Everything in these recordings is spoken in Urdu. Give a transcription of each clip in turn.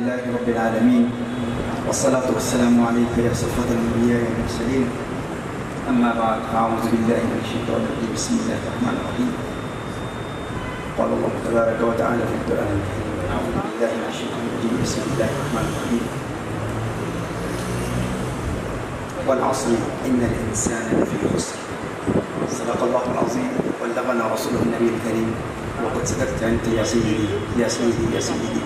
لله رب العالمين والصلاة والسلام عليك يا صفوة الأنبياء والمرسلين أما بعد فأعوذ بالله من الشيطان الرجيم بسم الله الرحمن الرحيم قال الله تبارك وتعالى في القرآن الكريم أعوذ بالله من الشيطان الرجيم بسم الله الرحمن الرحيم والعصر إن الإنسان لفي خسر صدق الله العظيم وبلغنا رسوله النبي الكريم وقد صدقت أنت يا سيدي يا سيدي يا سيدي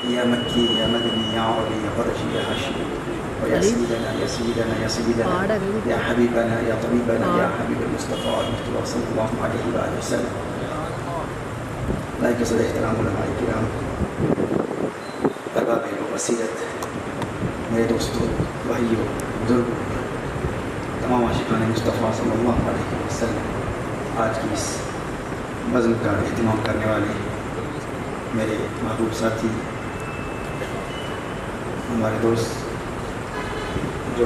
يا مكي يا مدني يا عربي يا قرشي يا هاشمي ويا سيدنا يا سيدنا يا سيدنا يا حبيبنا يا طبيبنا يا حبيب المصطفى المصطفى صلى الله عليه وآله وسلم. لائق صدر احترام علماء کرام، احباب وسیلت، میرے دوستوں، بھائیوں، بزرگوں، تمام عاشقان مصطفیٰ صلی اللہ علیہ وسلم، آج کی اس بزم کا اہتمام کرنے والے میرے محبوب ساتھی، ہمارے دوست جو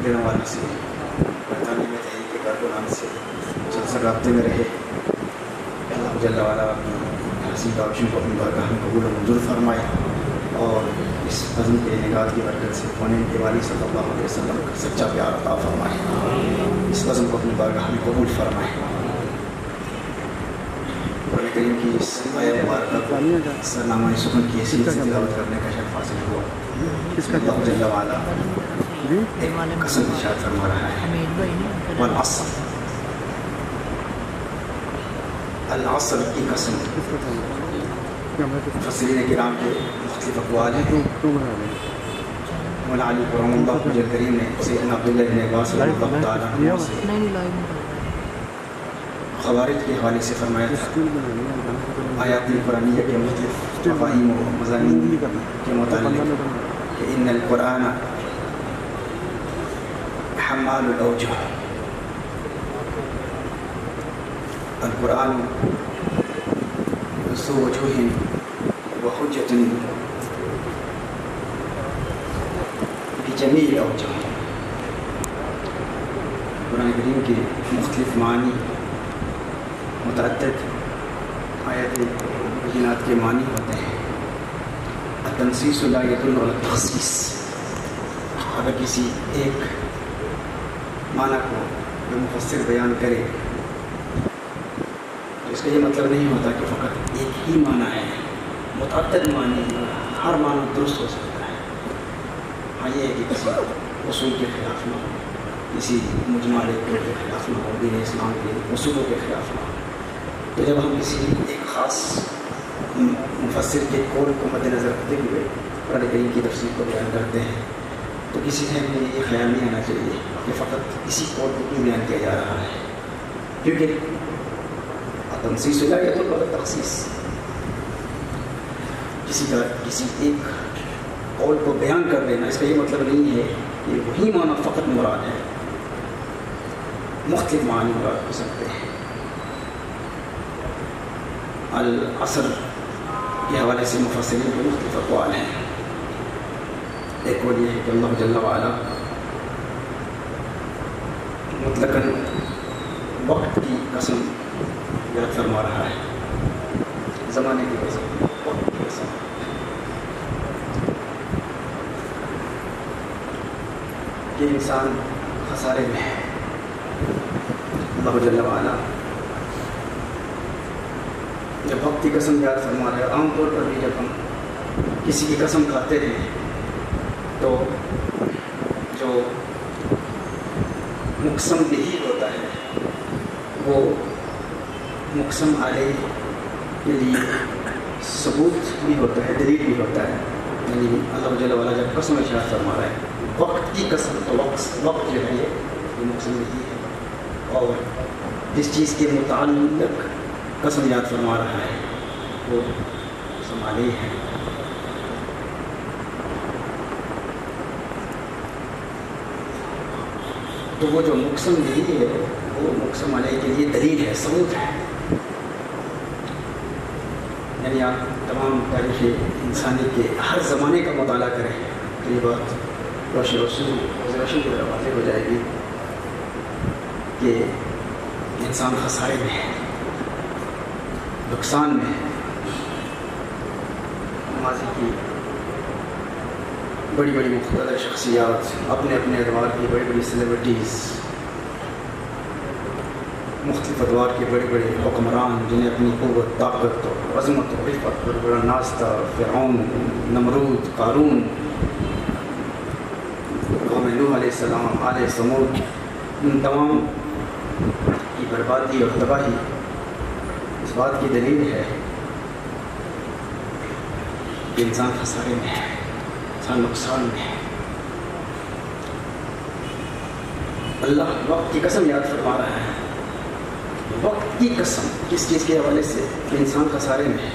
دنوں والوں سے برطانیہ میں تحریک کارکنان سے مسلسل رابطے میں رہے، اللہ جل وعلا اپنی حسین کاوشوں کو اپنی بارگاہ میں قبول و منظور فرمائے اور اس بزم کے انعقاد کی برکت سے کونین کے والی صلی اللہ علیہ وسلم کا سچا پیار عطا فرمائے، اس بزم کو اپنی بارگاہ میں قبول فرمائے. قرآن کریم کی اس آیت مبارکہ کو سرنامہ سخن کی حیثیت سے تلاوت کرنے کا شرف حاصل ہوا. اللہ جل وعلا ایک قسم ارشاد فرما رہا ہے، والعصر، العصر کی قسم. مفسرین کرام کے مختلف اقوال ہیں. مولا علی کرم اللہ وجہ کریم نے سیدنا عبداللہ بن عباس رضی اللہ تعالیٰ عنہ سے خوارج کے حوالے سے فرمایا تھا، آیات قرآنیہ کے مختلف مفاہیم و مضامین کے متعلق کہ ان القرآن حمال الاوجہ، القرآن ذو وجوہ وحجۃ بجمیع الاوجہ. قرآن کریم کے مختلف معنی، متعدد آیات بینات کے معنی ہوتے ہیں. التنصیص لا يدل على التخصیص، اگر کسی ایک معنی کو جو مفسر بیان کرے تو اس کا یہ مطلب نہیں ہوتا کہ فقط ایک ہی معنی ہے، متعدد معنی، ہر معنی درست ہو سکتا ہے. ہاں یہ ہے کہ کسی اصول کے خلاف نہ ہو، کسی مجمع کے خلاف نہ ہو، دین اسلام کے اصولوں کے خلاف نہ ہو. تو جب ہم کسی ایک خاص مفسر کے قول کو مد نظر رکھتے ہوئے قرآن کریم کی تفسیر کو بیان کرتے ہیں تو کسی ذہن میں یہ خیال نہیں آنا چاہیے کہ فقط اسی قول کو کیوں بیان کیا جا رہا ہے، کیونکہ تنصیص لا يدل على التخصیص، کسی ایک قول کو بیان کر دینا اس کا یہ مطلب نہیں ہے کہ وہی معنی فقط مراد ہے، مختلف معنی مراد ہو سکتے ہیں. العصر کے حوالے سے مفسرین کے مختلف اقوال ہیں. ایک قول یہ ہے کہ اللہ جل وعلا مطلقاً وقت کی قسم یاد فرما رہا ہے، زمانے کی قسم، وقت کی قسم. کہ انسان خسارے میں ہے. اللہ جل وعلا جب وقت کی قسم یاد فرما رہے ہیں، عام طور پر بھی جب ہم کسی کی قسم کھاتے ہیں تو جو مقسم بہی ہوتا ہے وہ مقسم علیہ کے لیے ثبوت بھی ہوتا ہے، دلیل بھی ہوتا ہے. یعنی اللہ جل وعلا جب قسم ارشاد فرما رہا ہے وقت کی قسم، تو وقت جو ہے یہ مقسم بہی ہے، اور جس چیز کے متعلق قسم یاد فرما رہا ہے وہ قسم علیہ ہے. تو وہ جو مقسم نہیں ہے وہ مقسم علیہ کے لیے دلیل ہے، ثبوت ہے. یعنی آپ تمام تاریخ انسانی کے ہر زمانے کا مطالعہ کریں تو یہ بات روشن کی طرح واضح ہو جائے گی کہ انسان خسارے میں ہے، نقصان میں ہے. ماضی کی بڑی بڑی مختلف شخصیات، اپنے اپنے ادوار کی بڑی بڑی سیلیبریٹیز، مختلف ادوار کے بڑے بڑے حکمران جنہیں اپنی قوت، طاقت اور عظمت و عفت پر بڑا ناز تھا، فرعون، نمرود، قارون، قوم نوح علیہ السلام، آل ثمود، ان تمام کی بربادی اور تباہی اس بات کی دلیل ہے کہ انسان خسارے میں ہے، انسان نقصان میں ہے۔ اللہ وقت کی قسم یاد فرما رہا ہے، وقت کی قسم، کس چیز کے حوالے سے کہ انسان خسارے میں ہے،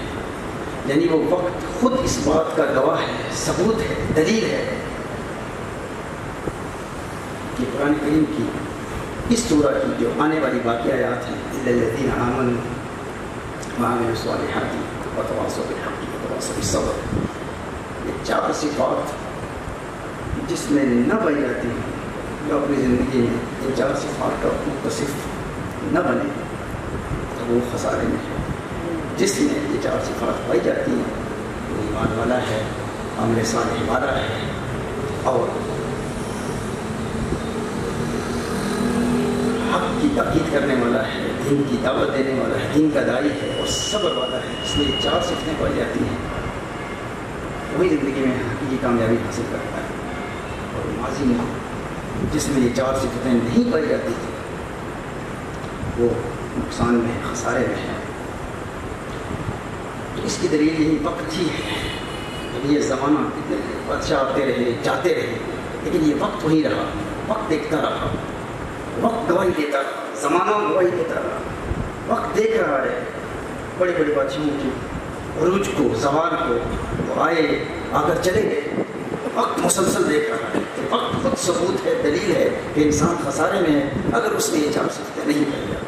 یعنی وہ وقت خود اس بات کا گواہ ہے، ثبوت ہے، دلیل ہے کہ قرآن کریم کی اس سورہ کی جو آنے والی باقی آیات ہیں، اِلَّا الَّذِينَ آمَنُوا وَعَمِلُوا الصَّالِحَاتِ وَتَوَاصَوْا بِالْحَقِّ وَتَوَاصَوْا بِالصَّبْرِ، یہ چار صفات جس میں نہ پائی جاتی ہیں، جو اپنی زندگی میں ان چار صفات کا متصف نہ بنے تو وہ خسارے میں ہے۔ جس میں یہ چار صفات پائی جاتی ہیں وہ ایمان والا ہے، عمل صالح والا ہے، اور حق کی تاکید کرنے والا ہے، دین کی دعوت دینے والا ہے، دین کا داعی ہے، اور صبر والا ہے۔ اس میں یہ چار صفتیں پائی جاتی ہیں، وہی زندگی میں حقیقی کامیابی حاصل کرتا ہے۔ اور ماضی میں جس میں یہ چار صفتیں نہیں پائی جاتی تھیں وہ نقصان میں ہے، خسارے میں ہے۔ تو اس کی دلیل یہی وقت ہی ہے۔ یہ زمانہ اتنے بادشاہ آتے رہے، جاتے رہے، لیکن یہ وقت وہی رہا، وقت دیکھتا رہا، وقت گواہی دیتا رہا، زمانہ گواہی دیتا رہا، وقت دیکھ رہا ہے بڑے بڑے بادشاہوں کی عروج کو، زوال کو، وہ آئے، آ کر چلے گئے، وقت مسلسل دیکھ رہا ہے۔ وقت خود ثبوت ہے، دلیل ہے کہ انسان خسارے میں ہے اگر اس نے یہ چار صفتیں نہیں پائی جاتی۔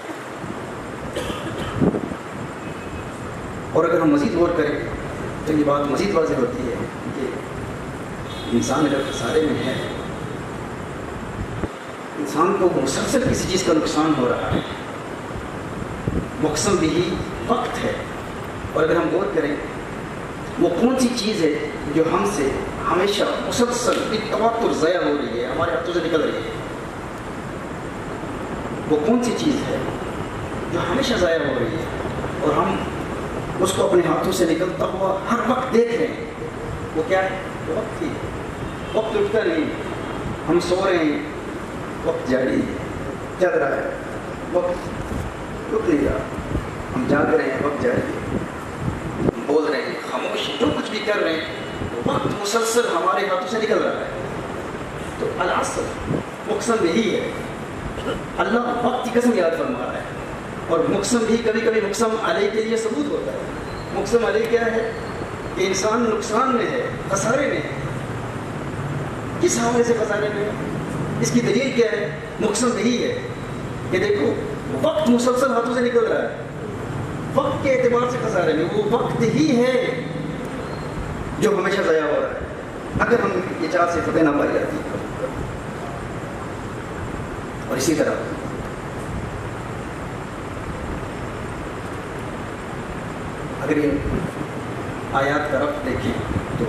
اور اگر ہم مزید غور کریں تو یہ بات مزید واضح ہوتی ہے کہ انسان اگر خسارے میں ہے، انسان کو مسلسل کسی چیز کا نقصان ہو رہا ہے، مقسم بھی وقت ہے۔ اور اگر ہم غور کریں وہ کون سی چیز ہے جو ہم سے ہمیشہ مسلسل بالتواتر ضائع ہو رہی ہے، ہمارے ہاتھوں سے نکل رہی ہے، وہ کون سی چیز ہے جو ہمیشہ ضائع ہو رہی ہے اور ہم اس کو اپنے ہاتھوں سے نکلتا ہوا ہر وقت دیکھ رہے ہیں، وہ کیا ہے؟ وہ وقت ہی ہے۔ وقت رکتا نہیں، ہم سو رہے ہیں، وقت جاری ہے، چل رہا ہے، وقت رک نہیں رہا، ہم جاگ رہے ہیں، وقت جاری ہے، ہم بول رہے ہیں، خاموش جو کچھ بھی کر رہے ہیں، وقت مسلسل ہمارے ہاتھوں سے نکل رہا ہے۔ تو العصر مقسم یہی ہے، اللہ وقت کی قسم یاد فرما رہا ہے، اور مقسم بھی کبھی کبھی مقسم علیہ کے لیے ثبوت ہوتا ہے۔ مقسم علیہ کیا ہے؟ کہ انسان نقصان میں ہے، خسارے میں ہے۔ کس حوالے سے خسارے میں ہے؟ اس کی دلیل کیا ہے؟ مقسم یہی ہے کہ دیکھو وقت مسلسل ہاتھوں سے نکل رہا ہے، وقت کے اعتبار سے خسارے میں، وہ وقت ہی ہے جو ہمیشہ ضائع ہو رہا ہے اگر ہم یہ چار صفتیں نہ پائی جاتی۔ اور اسی طرح اگر ان آیات کا ربط دیکھیں تو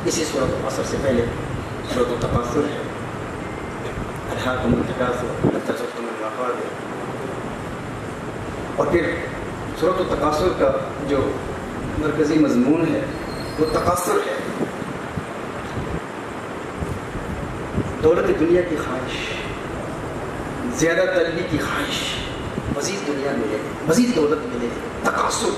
اسی سورۃ العصر سے پہلے سورۃ التکاثر ہے، الہاکم التکاثر حتی زرتم المقابر، اور پھر سورۃ التکاثر کا جو مرکزی مضمون ہے وہ تکاثر ہے، دولت دنیا کی خواہش، زیادہ طلبی کی خواہش، مزید دنیا ملے، مزید دولت ملے، تکاثر۔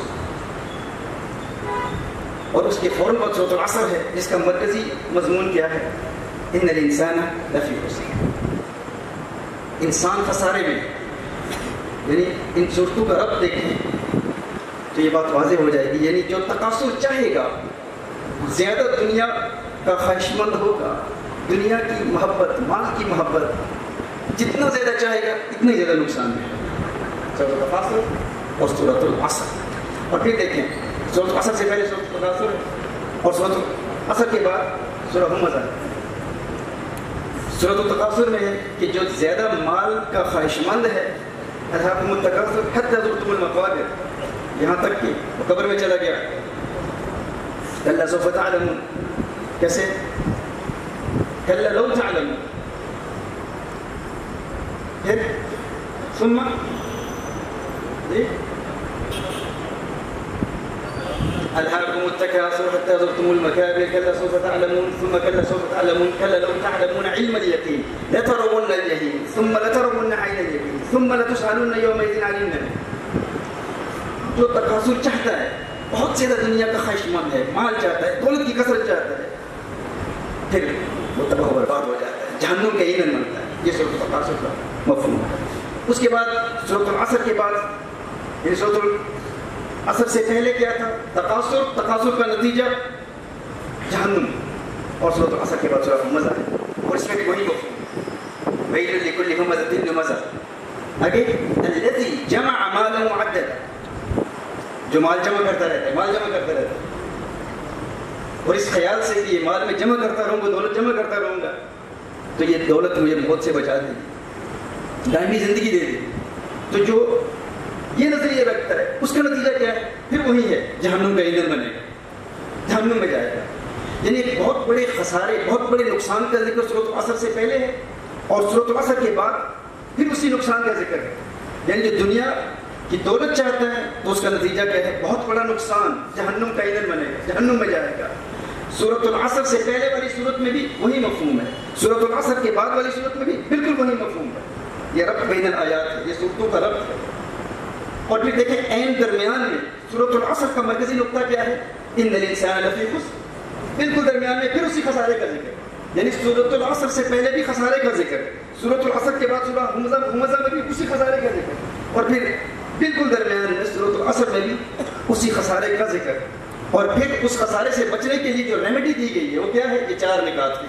اور اس کے فوراً بعد سورۃ العصر ہے جس کا مرکزی مضمون کیا ہے؟ ان الانسان لفی خسر، انسان خسارے میں۔ یعنی ان صورتوں کا ربط دیکھیں تو یہ بات واضح ہو جائے گی، یعنی جو تکاثر چاہے گا، زیادہ دنیا کا خواہش مند ہوگا، دنیا کی محبت، مال کی محبت جتنا زیادہ چاہے گا اتنا ہی زیادہ نقصان ہے۔ سورۃ التکاثر اور سورۃ العصر، اور پھر دیکھیں سورۃ العصر سے پہلے سورۃ التکاثر ہے اور سورۃ العصر کے بعد سورۃ الہمزہ ہے۔ سورۃ التکاثر میں ہے کہ جو زیادہ مال کا خواہش مند ہے، الہاکم التکاثر حتی زرتم المقابر، یہاں تک کہ وہ قبر میں چلا گیا، کلا سوف تعلمون کیسے؟ کلا لو تعلمون. پھر ثم ألهاكم التكاثر حتى زرتم المكابر كلا سوف تعلمون ثم كلا سوف تعلمون كلا لو تعلمون علم اليقين لترون الجحيم ثم لترون عين اليقين ثم لتسألن يومئذ عن النعيم. جو تکاثر چاہتا ہے بہت زیادہ دنیا کا خواہش مند ہے, مال چاہتا ہے, دولت کی کثرت چاہتا ہے, پھر وہ تباہ و برباد ہو جاتا ہے, جہنم کا ایندھن بنتا ہے. یہ سورۃ التکاثر کا مفہوم ہے. اس کے بعد سورۃ العصر کے بعد, یعنی سورۃ العصر سے پہلے کیا تھا؟ تکاثر, تکاثر کا نتیجہ جہنم. اور سورۃ العصر کے بعد سورۃ الہمزہ ہے, اور اس میں بھی وہی مفہوم, ویل لکل ہمزۃ لمزہ. آگے الذی جمع مالا معددا, جو مال جمع کرتا رہتا ہے, مال جمع کرتا رہتا ہے, اور اس خیال سے کہ یہ مال میں جمع کرتا رہوں گا, دولت جمع کرتا رہوں گا, تو یہ دولت مجھے موت سے بچا دے گی, دائمی زندگی دے دے. تو جو یہ نظریہ رکھتا ہے اس کا نتیجہ کیا ہے؟ پھر وہی ہے, جہنم کا ایندھن بنے گا, جہنم میں جائے گا. یعنی بہت بڑے خسارے, بہت بڑے نقصان کا ذکر سورۃ العصر سے پہلے ہے, اور سورۃ العصر کے بعد پھر اسی نقصان کا ذکر ہے. یعنی جو دنیا کی دولت چاہتا ہے تو اس کا نتیجہ کیا ہے؟ بہت بڑا نقصان, جہنم کا ایندھن بنے گا, جہنم میں جائے گا. سورۃ العصر سے پہلے والی صورت میں بھی وہی مفہوم ہے, سورۃ العصر کے بعد والی صورت میں بھی بالکل وہی مفہوم ہے. یہ ربط بین الآیات ہے, یہ صورتوں کا ربط ہے. اور پھر دیکھیں عین درمیان میں سورۃ العصر کا مرکزی نقطہ کیا ہے؟ ان الانسان لفی خسر. بالکل درمیان میں پھر اسی خسارے کا ذکر, یعنی سورۃ العصر سے پہلے بھی خسارے کا ذکر, سورۃ العصر کے بعد سورۃ ہمزہ میں بھی اسی خسارے کا ذکر, اور پھر بالکل درمیان میں سورۃ العصر میں بھی اسی خسارے کا ذکر. اور پھر اس خسارے سے بچنے کے لیے جو ریمیڈی دی گئی ہے وہ کیا ہے؟ یہ 4 نکات کی,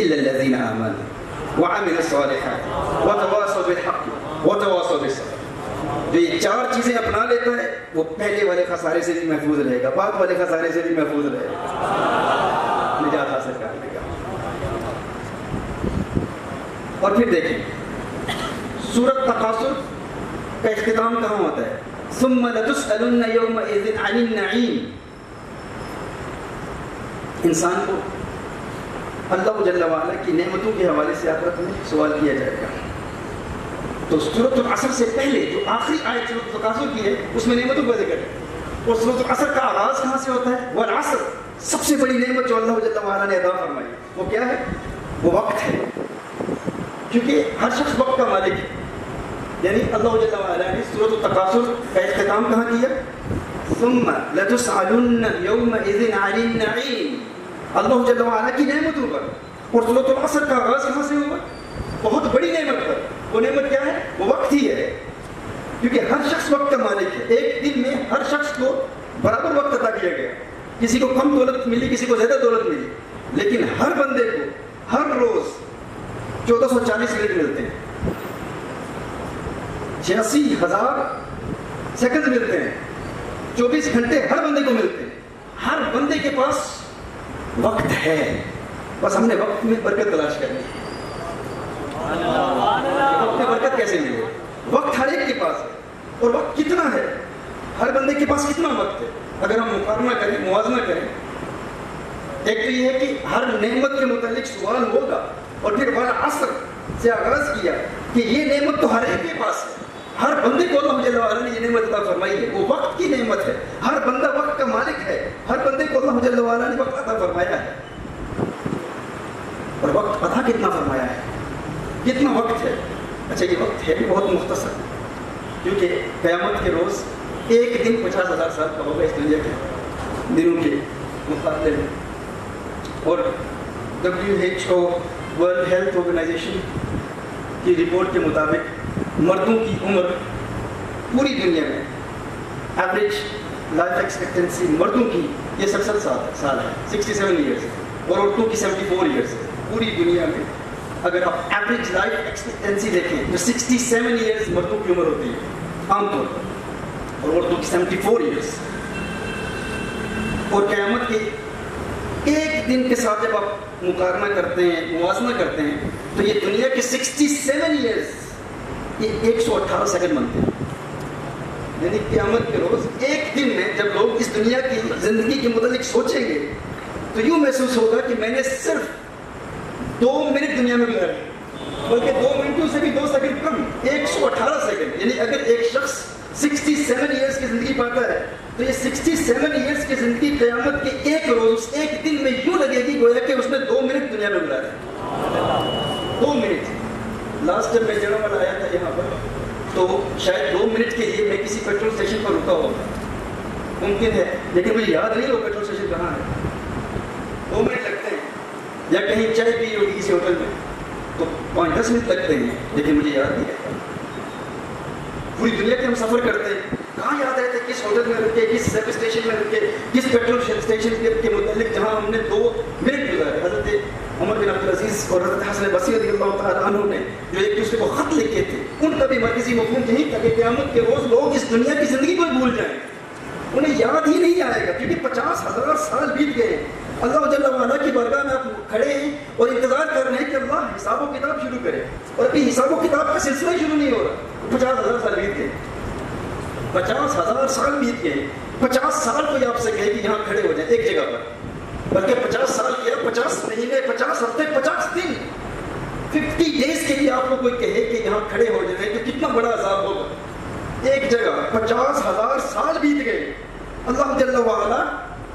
الا الذین آمنوا وعملوا الصالحات وتواصوا بالحق وتواصوا بالصبر. جو یہ 4 چیزیں اپنا لیتا ہے وہ پہلے والے خسارے سے بھی محفوظ رہے گا, بعد والے خسارے سے بھی محفوظ رہے گا, نجات حاصل کرنے کا. اور پھر دیکھیں سورۃ تکاثر کا اختتام کہاں ہوتا ہے؟ ثم لتسألن یومئذ عن النعیم. انسان کو اللہ جل وعلا کی نعمتوں کے حوالے سے آخرت میں سوال کیا جائے گا. تو سورۃ العصر سے پہلے جو آخری آیت سورۃ تکاثر کی ہے اس میں نعمتوں کا ذکر ہے. اور سورۃ العصر کا آغاز کہاں سے ہوتا ہے؟ والعصر, سب سے بڑی نعمت جو اللہ جل وعلا نے عطا فرمائی وہ کیا ہے؟ وہ وقت ہے, کیونکہ ہر شخص وقت کا مالک ہے. یعنی اللہ جل وعلا نے سورۃ التکاثر کا اختتام کہاں کیا؟ ثم لتسألن یومئذ عن النعیم, اللہ جل وعلا کی نعمتوں پر. اور سورۃ العصر کا آغاز کہاں سے ہوا؟ بہت بڑی نعمت پر. وہ نعمت کیا ہے؟ وہ وقت ہی ہے, کیونکہ ہر شخص وقت کا مالک ہے. ایک دن میں ہر شخص کو برابر وقت عطا کیا گیا, کسی کو کم دولت ملی, کسی کو زیادہ دولت ملی, لیکن ہر بندے کو ہر روز 1440 منٹ ملتے ہیں, 86,000 سیکنڈ ملتے ہیں, 24 گھنٹے ہر بندے کو ملتے ہیں. ہر بندے کے پاس وقت ہے, بس ہم نے وقت میں برکت تلاش کرنی ہے. وقت میں برکت کیسے ملے؟ وقت ہر ایک کے پاس ہے, اور وقت کتنا ہے, ہر بندے کے پاس کتنا وقت ہے. اگر ہم مقارنہ کریں, موازنہ کریں, ایک تو یہ ہے کہ ہر نعمت کے متعلق سوال ہوگا, اور پھر والعصر سے آغاز کیا کہ یہ نعمت تو ہر ایک کے پاس ہے. ہر بندے کو اللہ جل وعلا نے یہ نعمت عطا فرمائی ہے, وہ وقت کی نعمت ہے. ہر بندہ وقت کا مالک ہے, ہر بندے کو اللہ جل وعلا نے وقت عطا فرمایا ہے. اور وقت عطا کتنا فرمایا ہے, کتنا وقت ہے؟ اچھا یہ وقت ہے بھی بہت مختصر, کیونکہ قیامت کے روز ایک دن 50,000 سال کا ہوگا اس دنیا کے دنوں کے مقابلے میں. اور WHO ورلڈ ہیلتھ آرگنائزیشن کی رپورٹ کے مطابق مردوں کی عمر پوری دنیا میں ایوریج لائف ایکسپیکٹنسی مردوں کی یہ 67 سال ہے, 67 ایئرس, اور عورتوں کی 74 ایئرس ہے. پوری دنیا میں اگر آپ ایوریج لائف ایکسپیکٹنسی دیکھیں تو 67 ایئرس مردوں کی عمر ہوتی ہے عام طور پر, اور عورتوں کی 74 ایئرس. اور قیامت کے ایک دن کے ساتھ جب آپ مقارنہ کرتے ہیں, موازنہ کرتے ہیں, تو یہ دنیا کے 67 ایئرس یہ 118 سیکنڈ بنتے ہیں. یعنی قیامت کے روز ایک دن میں جب لوگ اس دنیا کی زندگی کے متعلق سوچیں گے تو یوں محسوس ہوگا کہ میں نے صرف 2 منٹ دنیا میں گزارے، بلکہ 2 منٹوں سے بھی 2 سیکنڈ کم، 118 سیکنڈ. یعنی اگر ایک شخص 67 ایئرس کی زندگی پاتا ہے تو یہ 67 ایئرس کی زندگی قیامت کے ایک روز، ایک دن میں یوں لگے گی گویا کہ اس نے 2 منٹ دنیا میں گزارے. 2 منٹ. لاسٹ جب میں جڑواں آیا تھا یہاں پر تو شاید 2 منٹ کے لیے میں کسی پیٹرول اسٹیشن پر رکا ہوگا، ممکن ہے، لیکن مجھے یاد نہیں وہ پیٹرول اسٹیشن کہاں ہے. 2 منٹ لگتے ہیں، یا کہیں چائے پی ہوگی کسی ہوٹل میں تو 5-10 منٹ لگتے ہیں، لیکن مجھے یاد نہیں ہے. پوری دنیا کے ہم سفر کرتے ہیں، کہاں یاد رہتے کس ہوٹل میں رکے، کس سب اسٹیشن میں رکے، کس پیٹرول اسٹیشن کے متعلق جہاں ہم نے 2 منٹ گزارے. حضرت عمر بن عبدالعزیز اور حضرت حسن بصری رضی اللہ تعالیٰ عنہ نے جو ایک دوسرے کو خط لکھے تھے، ان کا بھی مرکزی مفہوم یہی تھا کہ قیامت کے روز لوگ اس دنیا کی زندگی کو بھول جائیں، انہیں یاد ہی نہیں آئے گا، کیونکہ 50,000 سال بیت گئے ہیں. اللہ جل وعلا کی بارگاہ میں آپ کھڑے ہیں اور انتظار کر رہے ہیں کہ اللہ حساب و کتاب شروع کرے، اور ابھی حساب و کتاب کا سلسلہ ہی شروع نہیں ہو رہا. 50,000 سال بیت گئے، 50,000 سال بیت گئے. 50 سال کوئی آپ سے کہے کہ یہاں کھڑے ہو جائیں ایک جگہ پر، بلکہ 50 سال کیا، 50 مہینے، 50 ہفتے، 50 دن، 50 ڈیز کے لیے آپ کو کوئی کہے کہ یہاں کھڑے ہو جائیں تو کتنا بڑا عذاب ہوگا. ایک جگہ 50,000 سال بیت گئے. اللہ جل وعلا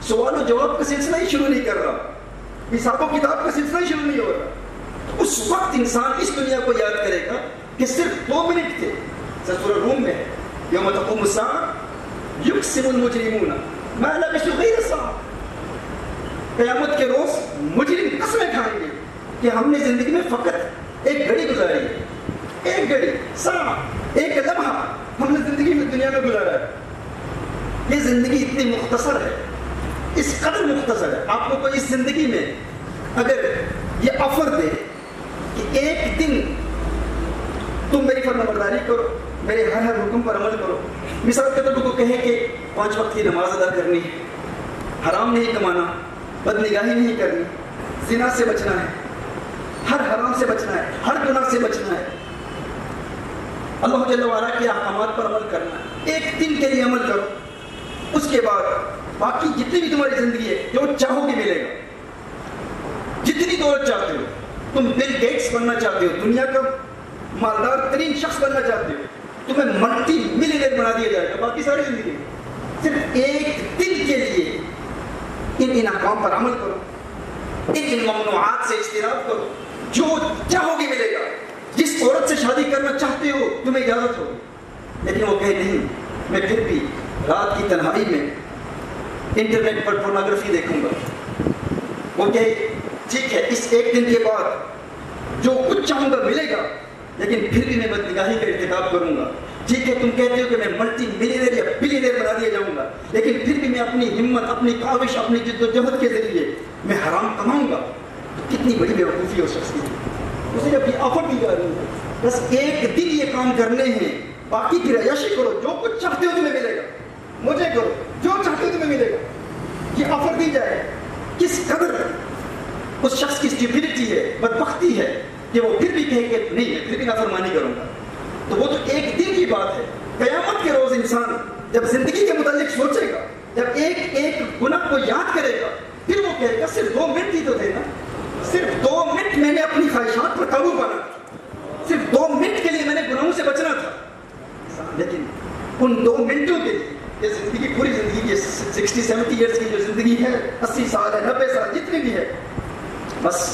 سوال و جواب کا سلسلہ ہی شروع نہیں کر رہا، حساب و کتاب کا سلسلہ ہی شروع نہیں ہو رہا. اس وقت انسان اس دنیا کو یاد کرے گا کہ صرف 2 منٹ تھے. سورہ روم میں یوم تقوم الساعة یقسم المجرمون ما لبثوا غیر الساعة، قیامت کے روز مجرم قسمیں کھائیں گے کہ ہم نے زندگی میں فقط ایک گھڑی گزاری ہے، ایک گھڑی، ساعہ، ایک لمحہ ہم نے زندگی میں دنیا میں گزارا ہے. یہ زندگی اتنی مختصر ہے، اس قدر مختصر ہے. آپ کو کوئی اس زندگی میں اگر یہ آفر دے کہ ایک دن تم میری فرما برداری کرو، میرے ہر حکم پر عمل کرو، مثال کے طور پر کہے کہ 5 وقت کی نماز ادا کرنی ہے، حرام نہیں کمانا، بد نگاہی نہیں کرنی، زنا سے بچنا ہے، ہر حرام سے بچنا ہے، ہر گناہ سے بچنا ہے، اللہ جل وعلا کے احکامات پر عمل کرنا ہے، ایک دن کے لیے عمل کرو. اس کے بعد باقی جتنی بھی تمہاری زندگی ہے جو چاہو گے ملے گا. جتنی دولت چاہتے ہو، تم بل گیٹس بننا چاہتے ہو، دنیا کا مالدار ترین شخص بننا چاہتے ہو، تمہیں ملٹی ملینئر بنا دیا جائے گا. باقی ساری زندگی صرف ایک دن کے لیے ان احکام پر عمل کرو، ان ممنوعات سے اجتناب کرو، جو چاہو گے ملے گا. جس عورت سے شادی کرنا چاہتے ہو تمہیں اجازت ہوگی، لیکن وہ کہے نہیں میں پھر بھی رات کی تنہائی میں انٹرنیٹ پر پورنوگرافی دیکھوں گا. وہ کہے ٹھیک ہے اس ایک دن کے بعد جو کچھ چاہوں گا ملے گا، لیکن پھر بھی میں بد نگاہی کا ارتکاب کروں گا. ٹھیک ہے تم کہتے ہو کہ میں ملٹی ملینئر یا بلینئر بنا دیا جاؤں گا، لیکن پھر بھی میں اپنی ہمت، اپنی کاوش، اپنی جد و جہد کے ذریعے میں حرام کماؤں گا. کتنی بڑی بیوقوفی ہو شخص کی. اسے جب یہ آفر دی جا رہی ہے بس ایک دن یہ کام کرنے ہیں، باقی کی عیاشی کرو، جو کچھ چاہتے ہو تمہیں ملے گا، مجھے کرو جو چاہتے ہو تمہیں ملے گا. یہ آفر دی جائے، کس قدر اس شخص کی اسٹیبلٹی ہے، بدبختی ہے کہ وہ پھر بھی کہے کہ نہیں میں پھر بھی نافرمانی کروں گا. تو وہ تو ایک دن کی بات ہے. قیامت کے روز انسان جب زندگی کے متعلق سوچے گا، جب ایک ایک گناہ کو یاد کرے گا، پھر وہ کہے گا صرف 2 منٹ ہی تو تھے نا، صرف 2 منٹ میں نے اپنی خواہشات پر قابو پانا تھا، صرف 2 منٹ کے لیے میں نے گناہوں سے بچنا تھا. لیکن ان 2 منٹوں کے لیے یہ زندگی، پوری زندگی، یہ 60-70 ایئرس کی جو زندگی ہے، 80 سال ہے، 90 سال جتنی بھی ہے، بس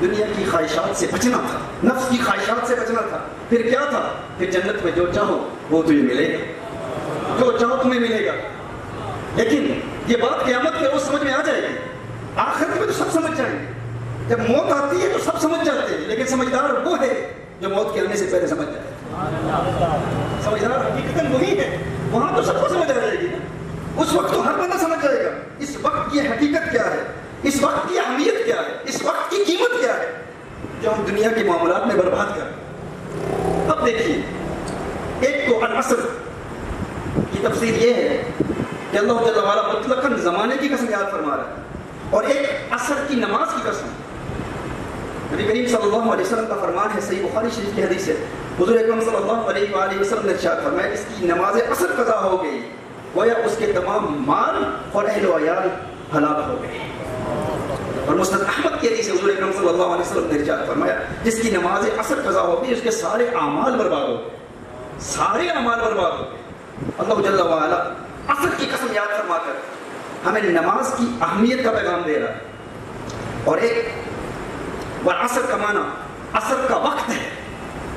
دنیا کی خواہشات سے بچنا تھا، نفس کی خواہشات سے بچنا تھا. پھر کیا تھا؟ پھر جنت میں جو چاہو وہ تمہیں ملے گا، جو چاہو تمہیں ملے گا. لیکن یہ بات قیامت کے روز سمجھ میں آ جائے گی. آخرت میں تو سب سمجھ جائیں گے، جب موت آتی ہے تو سب سمجھ جاتے ہیں، لیکن سمجھدار وہ ہے جو موت کے آنے سے پہلے سمجھ جائے. سمجھدار حقیقتاً وہی ہے. وہاں تو سب کو سمجھ آ جائے گی نا، اس وقت تو ہر بندہ سمجھ جائے گا اس وقت کی حقیقت کیا ہے، اس وقت کی اہمیت کیا ہے، اس وقت کی قیمت کیا ہے جو ہم دنیا کے معاملات میں برباد کر رہے ہیں. اب دیکھیے، ایک تو العصر کی تفسیر یہ ہے کہ اللہ جل وعلا مطلقاً زمانے کی قسم یاد فرما رہا ہے، اور ایک عصر کی نماز کی قسم. نبی کریم صلی اللہ علیہ وسلم کا فرمان ہے، صحیح بخاری شریف کی حدیث ہے، حضور اکرم صلی اللہ علیہ وآلہ وسلم نے ارشاد فرمایا اس کی نماز عصر قضا ہو گئی گویا اس کے تمام مال اور اہل و عیال ہلاک ہو گئے. اور مسند احمد کی حدیث حضور اکرم صلی اللہ علیہ وسلم نے ارشاد فرمایا جس کی نماز عصر قضا ہوگی اس کے سارے اعمال برباد ہو گئے, سارے اعمال برباد ہو گئے. اللہ جل وعلا عصر کی قسم یاد فرما کر ہمیں نماز کی اہمیت کا پیغام دے رہا ہے. اور ایک عصر کا معنی عصر کا وقت ہے,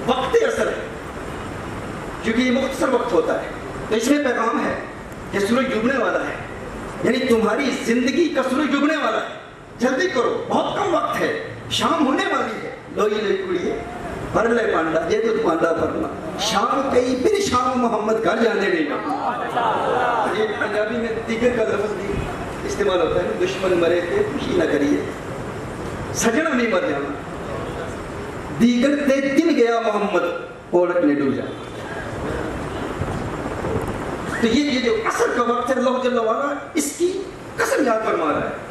وقت عصر ہے, کیونکہ یہ مختصر وقت ہوتا ہے. تو اس میں پیغام ہے کہ سورج ڈوبنے والا ہے, یعنی تمہاری زندگی کا سورج ڈوبنے والا ہے, جلدی کرو, بہت کم وقت ہے, شام ہونے والی ہے. لوئی لے کڑیے پڑھ لے پانڈا یہ تو پانڈا پڑھنا شام کئی پھر شام محمد گھر جانے نہیں. یہ پنجابی میں دیگر کا لفظ بھی استعمال ہوتا ہے, دشمن مرے تھے خوشی نہ کریے, سجنا نہیں مر جانا, دیگر تے دن گیا محمد پولک نے ڈوب جانا. تو یہ جو عصر کا وقت ہے اللہ جل وعلا اس کی قسم یاد فرما رہا ہے.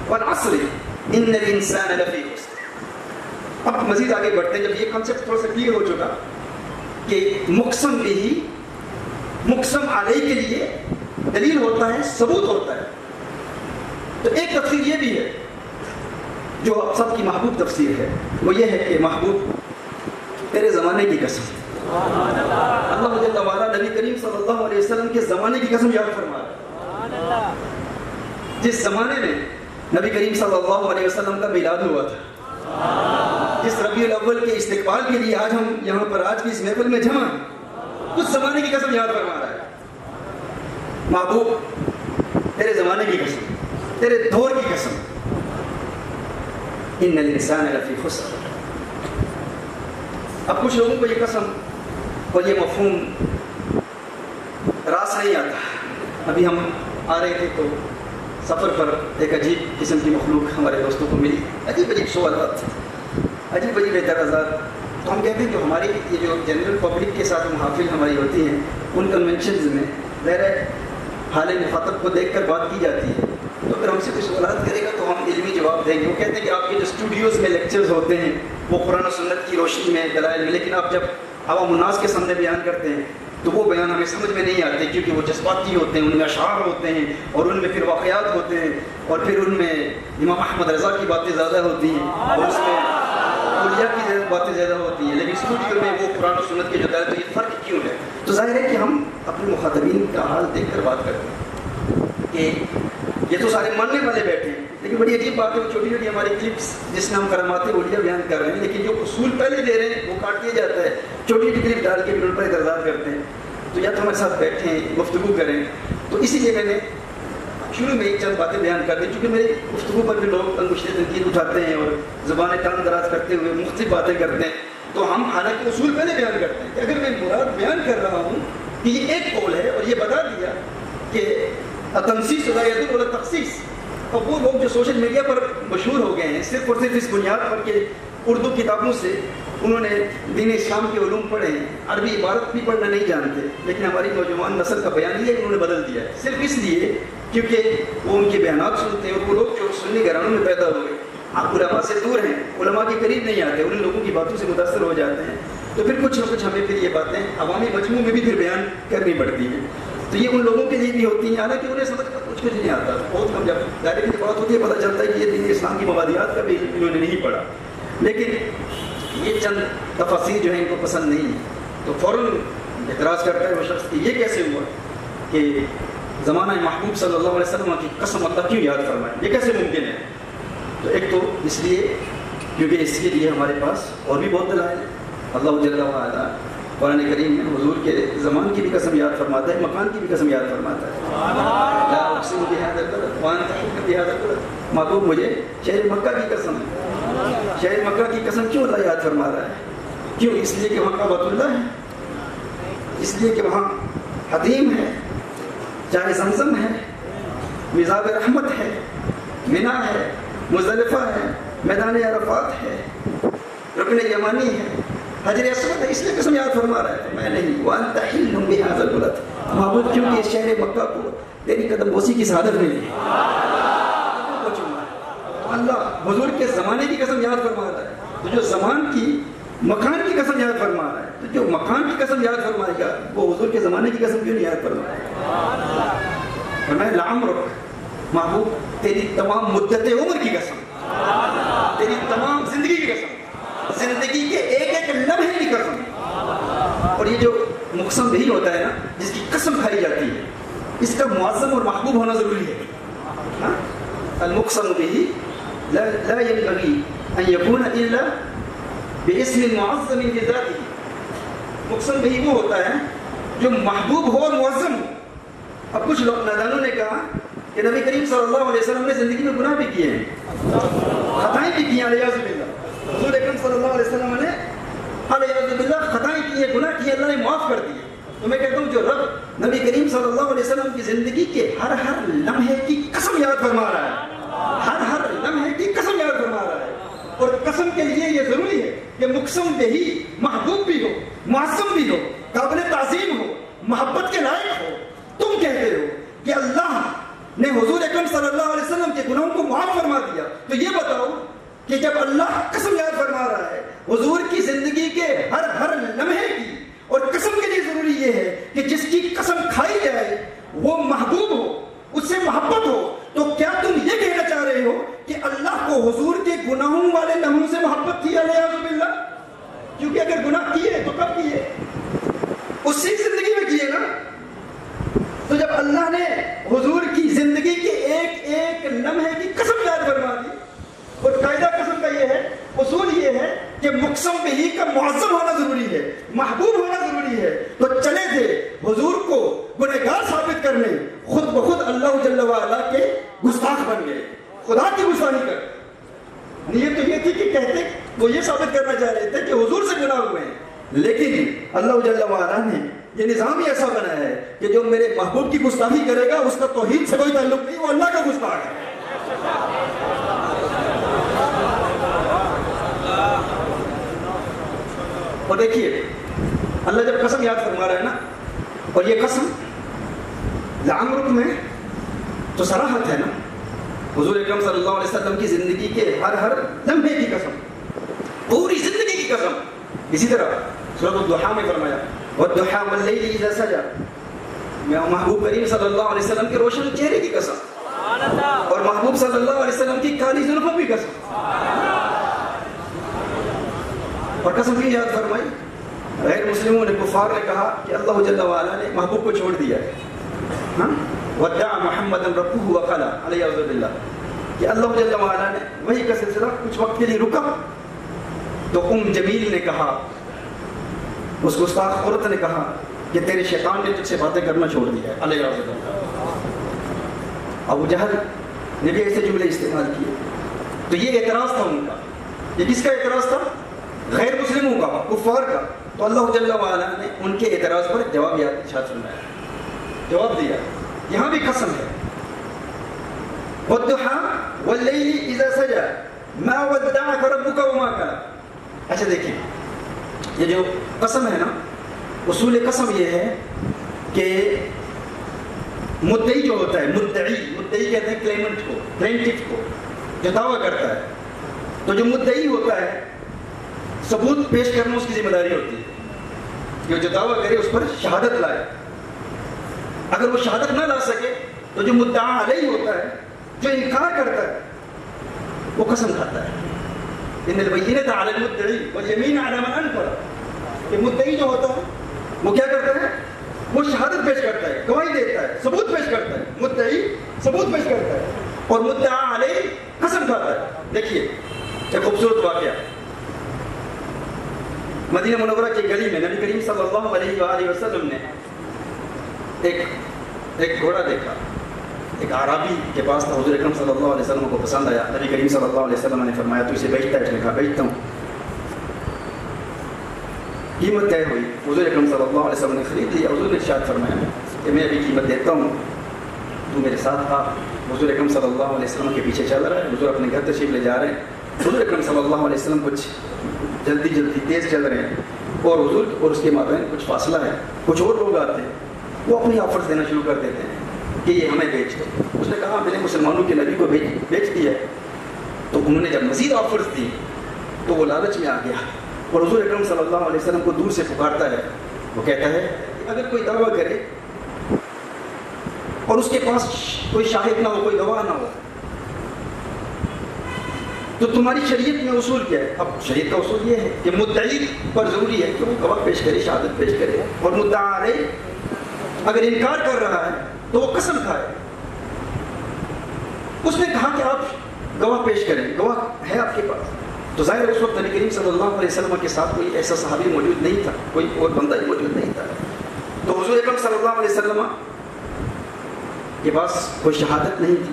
والعصر ان الانسان لفی خسر. اب مزید آگے بڑھتے ہیں, جب یہ کنسپٹ تھوڑا سا کلیئر ہو چکا کہ مقسم بھی مقسم علیہ کے لیے دلیل ہوتا ہے, ثبوت ہوتا ہے, تو ایک تفسیر یہ بھی ہے جو سب کی محبوب تفسیر ہے, وہ یہ ہے کہ محبوب تیرے زمانے کی قسم. اللہ جل وعلا نبی کریم صلی اللہ علیہ وسلم کے زمانے کی قسم یاد فرما رہا ہے. جس زمانے میں نبی کریم صلی اللہ علیہ وسلم کا میلاد ہوا تھا, جس ربیع الاول کے استقبال کے لیے آج ہم یہاں پر آج کی اس محفل میں جمع ہیں, اس زمانے کی قسم یاد فرما رہا ہے. محبوب تیرے زمانے کی قسم, تیرے دور کی قسم, ان الانسان لفی خسر. اب کچھ لوگوں کو یہ قسم اور یہ مفہوم راس نہیں آتا. ابھی ہم آ رہے تھے تو سفر پر ایک عجیب قسم کی مخلوق ہمارے دوستوں کو ملی, عجیب عجیب سوالات, عجیب عجیب اعتراضات. تو ہم کہتے ہیں کہ ہماری یہ جو جنرل پبلک کے ساتھ محافل ہماری ہوتی ہیں ان کنونشنز میں ظاہر ہے حال مخاطب کو دیکھ کر بات کی جاتی ہے, تو پھر ہم سے کوئی سوالات کرے گا تو ہم علمی جواب دیں گے. وہ کہتے ہیں کہ آپ کے جو اسٹوڈیوز میں لیکچرز ہوتے ہیں وہ قرآن و سنت کی روشنی میں دلائل میں, لیکن آپ جب عوام الناس کے سامنے بیان کرتے ہیں تو وہ بیان ہمیں سمجھ میں نہیں آتے, کیونکہ وہ جذباتی ہوتے ہیں, ان میں اشعار ہوتے ہیں اور ان میں پھر واقعات ہوتے ہیں, اور پھر ان میں امام احمد رضا کی باتیں زیادہ ہوتی ہیں اور اس میں اولیاء کی باتیں زیادہ ہوتی ہیں, لیکن اسٹوڈیو میں وہ قرآن و سنت کے جو دلائل. تو یہ فرق کیوں ہے؟ تو ظاہر ہے کہ ہم اپنے مخاطبین کا حال دیکھ کر بات کرتے ہیں کہ یہ تو سارے ماننے والے بیٹھے ہیں, لیکن بڑی عجیب بات ہے وہ چھوٹی چھوٹی ہماری کلپس جس میں ہم کرامات اولیاء بیان کر رہے ہیں, لیکن جو اصول پہلے دے رہے ہیں وہ کاٹ دیا جاتا ہے, چھوٹی چھوٹی کلپ ڈال کے پھر ان پر اعتراضات کرتے ہیں. تو یا تو ہمارے ساتھ بیٹھیں گفتگو کریں. تو اسی لیے میں نے شروع میں ایک چند باتیں بیان کر دی, چونکہ میری گفتگو پر بھی لوگ انگشت تنقید اٹھاتے ہیں اور زبانیں تان دراز کرتے ہوئے مختلف باتیں کرتے ہیں. تو ہم حالانکہ اصول پہلے بیان کرتے ہیں کہ اگر میں مراد بیان کر رہا ہوں کہ یہ ایک قول ہے اور یہ بتا دیا کہ تنسیص لا يدل على التخصیص, اور وہ لوگ جو سوشل میڈیا پر مشہور ہو گئے ہیں صرف اور صرف اس بنیاد پر کہ اردو کتابوں سے انہوں نے دین اسلام کے علوم پڑھے ہیں, عربی عبارت بھی پڑھنا نہیں جانتے, لیکن ہماری نوجوان نسل کا بیان یہ ہے کہ انہوں نے بدل دیا ہے صرف اس لیے کیونکہ وہ ان کے بیانات سنتے ہیں, اور وہ لوگ جو سنی گھرانوں میں پیدا ہوئے آپ علماء سے دور ہیں, علماء کے قریب نہیں آتے, ان لوگوں کی باتوں سے متاثر ہو جاتے ہیں. تو پھر کچھ نہ کچھ ہمیں پھر یہ باتیں عوامی مجموع میں بھی پھر بیان کرنی پڑتی ہیں. تو یہ ان لوگوں کے لیے بھی ہوتی ہیں, حالانکہ انہیں سمجھ کر کچھ نہیں آتا. بہت کم جب دائرے کی بات ہوتی ہے پتہ چلتا ہے کہ یہ دین اسلام کی مبادیات کا بھی انہوں نے نہیں پڑھا. لیکن یہ چند تفاصیر جو ہیں ان کو پسند نہیں, تو فوراً اعتراض کرتا ہے وہ شخص کہ یہ کیسے ہوا کہ زمانہ محبوب صلی اللہ علیہ وسلم کی قسم اللہ کیوں یاد فرمائے, یہ کیسے ممکن ہے؟ تو ایک تو اس لیے کیونکہ اس کے لیے ہمارے پاس اور بھی بہت دلائل ہیں. اللہ جل وعلا قرآن کریم میں حضور کے زمان کی بھی قسم یاد فرماتا ہے, مکان کی بھی قسم یاد فرماتا ہے. لا اقسم بہذا البلد وانت حل بہذا البلد. محبوب مجھے شہر مکہ کی قسم ہے. شہر مکہ کی قسم کیوں اللہ یاد فرما رہا ہے؟ کیوں؟ اس لیے کہ وہاں کعبۃ اللہ ہے, اس لیے کہ وہاں حتیم ہے, چاہے زمزم ہے, میزاب رحمت ہے, منا ہے, مزدلفہ ہے, میدان عرفات ہے, رکن یمانی ہے, حجر اسود ہے. اس لیے قسم یاد فرما رہا ہے. میں نہیں, وانت حل بہذا البلد. محبوب کیونکہ اس شہر مکہ کو تیری قدم بوسی کی سعادت ملی. اللہ حضور کے زمانے کی قسم یاد فرما رہا ہے. تو جو زمان کی مکان کی قسم یاد فرما رہا ہے. تو جو مکان کی قسم یاد فرمائے گا وہ حضور کے زمانے کی قسم کیوں نہیں یاد فرمائے گا؟ فرمایا لعمرک محبوب تیری تمام مدت عمر کی قسم، تیری تمام زندگی کی قسم، زندگی کے ایک ایک لمحے کی قسم. اور یہ جو مقسم بہی ہوتا ہے نا، جس کی قسم کھائی جاتی ہے، اس کا معظم اور محبوب ہونا ضروری ہے. المقسم بہی لا ينبغي ان يكون الا باسم معظم لذاته. مقسم بہی وہ ہوتا ہے جو محبوب ہو اور معظم ہو. اب کچھ لوگ نادانوں نے کہا کہ نبی کریم صلی اللہ علیہ وسلم نے زندگی میں گناہ بھی کیے ہیں، خطائیں بھی کی ہیں، علیہ باللہ. حضور اکرم صلی اللہ علیہ وسلم نے علیہ باللہ خطائیں کی ہیں، گناہ کیے، اللہ نے معاف کر دیے. تو میں کہتا ہوں جو رب نبی کریم صلی اللہ علیہ وسلم کی زندگی کے ہر ہر لمحے کی قسم یاد فرما رہا ہے، ہر لمحے کی قسم یاد فرما رہا ہے، اور قسم کے لیے یہ ضروری ہے کہ مقسم بہی محبوب بھی ہو، معظم بھی ہو، قابل تعظیم ہو، محبت کے لائق ہو. تم کہتے ہو کہ اللہ نے حضور اکرم صلی اللہ علیہ وسلم کے گناہوں کو معاف فرما دیا، تو یہ بتاؤ کہ جب اللہ قسم یاد فرما رہا ہے حضور کی زندگی کے ہر لمحے کی، اور قسم کے لیے ضروری یہ ہے کہ جس کی قسم کھائی جائے وہ محبوب ہو، اس سے محبت ہو، تو کیا تم یہ کہنا چاہ رہے ہو کہ اللہ کو حضور کے گناہوں والے لمحوں سے محبت تھی؟ علیہ باللہ. کیونکہ اگر گناہ کیے تو کب کیے؟ اسی زندگی میں کیے نا. تو جب اللہ نے حضور کی زندگی کے ایک ایک لمحے کی قسم یاد فرما دی، اور قاعدہ قسم کا یہ ہے، اصول یہ ہے کہ مقسم بہی کا معظم ہونا ضروری ہے، محبوب ہونا ضروری ہے. تو چلے تھے حضور کو گنہگار ثابت کرنے، خود بخود اللہ جل وعلا کے گستاخ بن گئے، خدا کی گستاخی کر. نیت تو یہ تھی کہ کہتے وہ یہ ثابت کرنا چاہ رہے تھے کہ حضور سے گناہ ہوئے ہیں، لیکن اللہ جل وعلا نے یہ نظام ہی ایسا بنا ہے کہ جو میرے محبوب کی گستاخی کرے گا اس کا توحید سے کوئی تعلق نہیں، وہ اللہ کا گستاخ ہے. اور دیکھیے اللہ جب قسم یاد فرما رہا ہے نا، اور یہ قسم لعمرک میں تو صراحت ہے نا، حضور اکرم صلی اللہ علیہ وسلم کی زندگی کے ہر لمحے کی قسم، پوری زندگی کی قسم. اسی طرح سورۃ الضحیٰ میں فرمایا والضحیٰ واللیل اذا سجی، میں محبوب کریم صلی اللہ علیہ وسلم کے روشن چہرے کی قسم، اور محبوب صلی اللہ علیہ وسلم کی کالی زلفوں کی قسم. اور قسم بھی یاد فرمائی. غیر مسلموں نے، کفار نے کہا کہ اللہ جل وعلا نے محبوب کو چھوڑ دیا ہے. ودع محمد ربہ وقلا علیہ باللہ، کہ اللہ جل وعلا نے وہی کا سلسلہ کچھ وقت کے لیے رکا. تو جمیل نے کہا، اس گستاخ عورت نے کہا کہ تیرے شیطان نے تجھ سے باتیں کرنا چھوڑ دیا ہے علیہ باللہ. ابو جہل نے بھی ایسے جملے استعمال کیے. تو یہ اعتراض تھا ان کا. یہ کس کا اعتراض تھا؟ غیر مسلموں کا، کفار کا. تو اللہ جل وعلا نے ان کے اعتراض پر جواب ارشاد فرمایا، جواب دیا. یہاں بھی قسم ہے، والضحیٰ واللیل اذا سجی ما ودعک ربک وما قلی. اچھا دیکھیں، یہ جو قسم ہے نا، اصول قسم یہ ہے کہ مدعی جو ہوتا ہے، مدعی کہتے ہیں کلیمنٹ کو، پلینٹف کو، جو دعویٰ کرتا ہے. تو جو مدعی ہوتا ہے ثبوت پیش کرنا اس کی ذمہ داری ہوتی ہے کہ جو دعویٰ کرے اس پر شہادت لائے. اگر وہ شہادت نہ لا سکے تو جو مدعا علیہ ہوتا ہے، جو انکار کرتا ہے، وہ قسم کھاتا ہے. ان البینۃ علی المدعی والیمین علی من انکر. کہ مدعی جو ہوتا ہے وہ کیا کرتا ہے؟ وہ شہادت پیش کرتا ہے، گواہی دیتا ہے، ثبوت پیش کرتا ہے. مدعی ثبوت پیش کرتا ہے اور مدعا علیہ قسم کھاتا ہے. دیکھیے ایک خوبصورت واقعہ، مدینہ منورہ کی گلی میں نبی کریم صلی اللہ علیہ وآلہ وسلم نے ایک گھوڑا دیکھا. ایک عربی کے پاس تھا، حضور اکرم صلی اللہ علیہ وسلم کو پسند آیا. نبی کریم صلی اللہ علیہ وسلم نے فرمایا تو اسے بیچتا ہے؟ اس نے کہا بیچتا ہوں. قیمت طے ہوئی، حضور اکرم صلی اللہ علیہ وسلم نے خرید لیا. حضور نے ارشاد فرمایا کہ میں ابھی قیمت دیتا ہوں، تو میرے ساتھ آ. حضور اکرم صلی اللہ علیہ وسلم کے پیچھے چل رہا ہے. حضور اپنے گھر تشریف لے جا رہے ہیں. حضور اکرم صلی اللہ علیہ وسلم کچھ جلدی تیز چل رہے ہیں، اور حضور اور اس کے مابین کچھ فاصلہ ہے. کچھ اور لوگ آتے ہیں، وہ اپنی آفرز دینا شروع کر دیتے ہیں کہ یہ ہمیں بیچ دو. اس نے کہا میں نے مسلمانوں کے نبی کو بیچ دیا ہے. تو انہوں نے جب مزید آفرز دی تو وہ لالچ میں آ گیا. اور حضور اکرم صلی اللہ علیہ وسلم کو دور سے پکارتا ہے. وہ کہتا ہے اگر کوئی دعویٰ کرے اور اس کے پاس کوئی شاہد نہ ہو, کوئی گواہ نہ ہو, تو تمہاری شریعت میں اصول کیا ہے؟ اب شریعت کا اصول یہ ہے کہ مدعی پر ضروری ہے کہ وہ گواہ پیش کرے, شہادت پیش کرے, اور مدعا علیہ اگر انکار کر رہا ہے تو وہ قسم کھائے. اس نے کہا کہ آپ گواہ پیش کریں, گواہ ہے آپ کے پاس. تو ظاہر اس وقت نبی کریم صلی اللہ علیہ وسلم کے ساتھ کوئی ایسا صحابی موجود نہیں تھا, کوئی اور بندہ ہی موجود نہیں تھا. تو حضور اکرم صلی اللہ علیہ وسلم کے پاس کوئی شہادت نہیں تھی.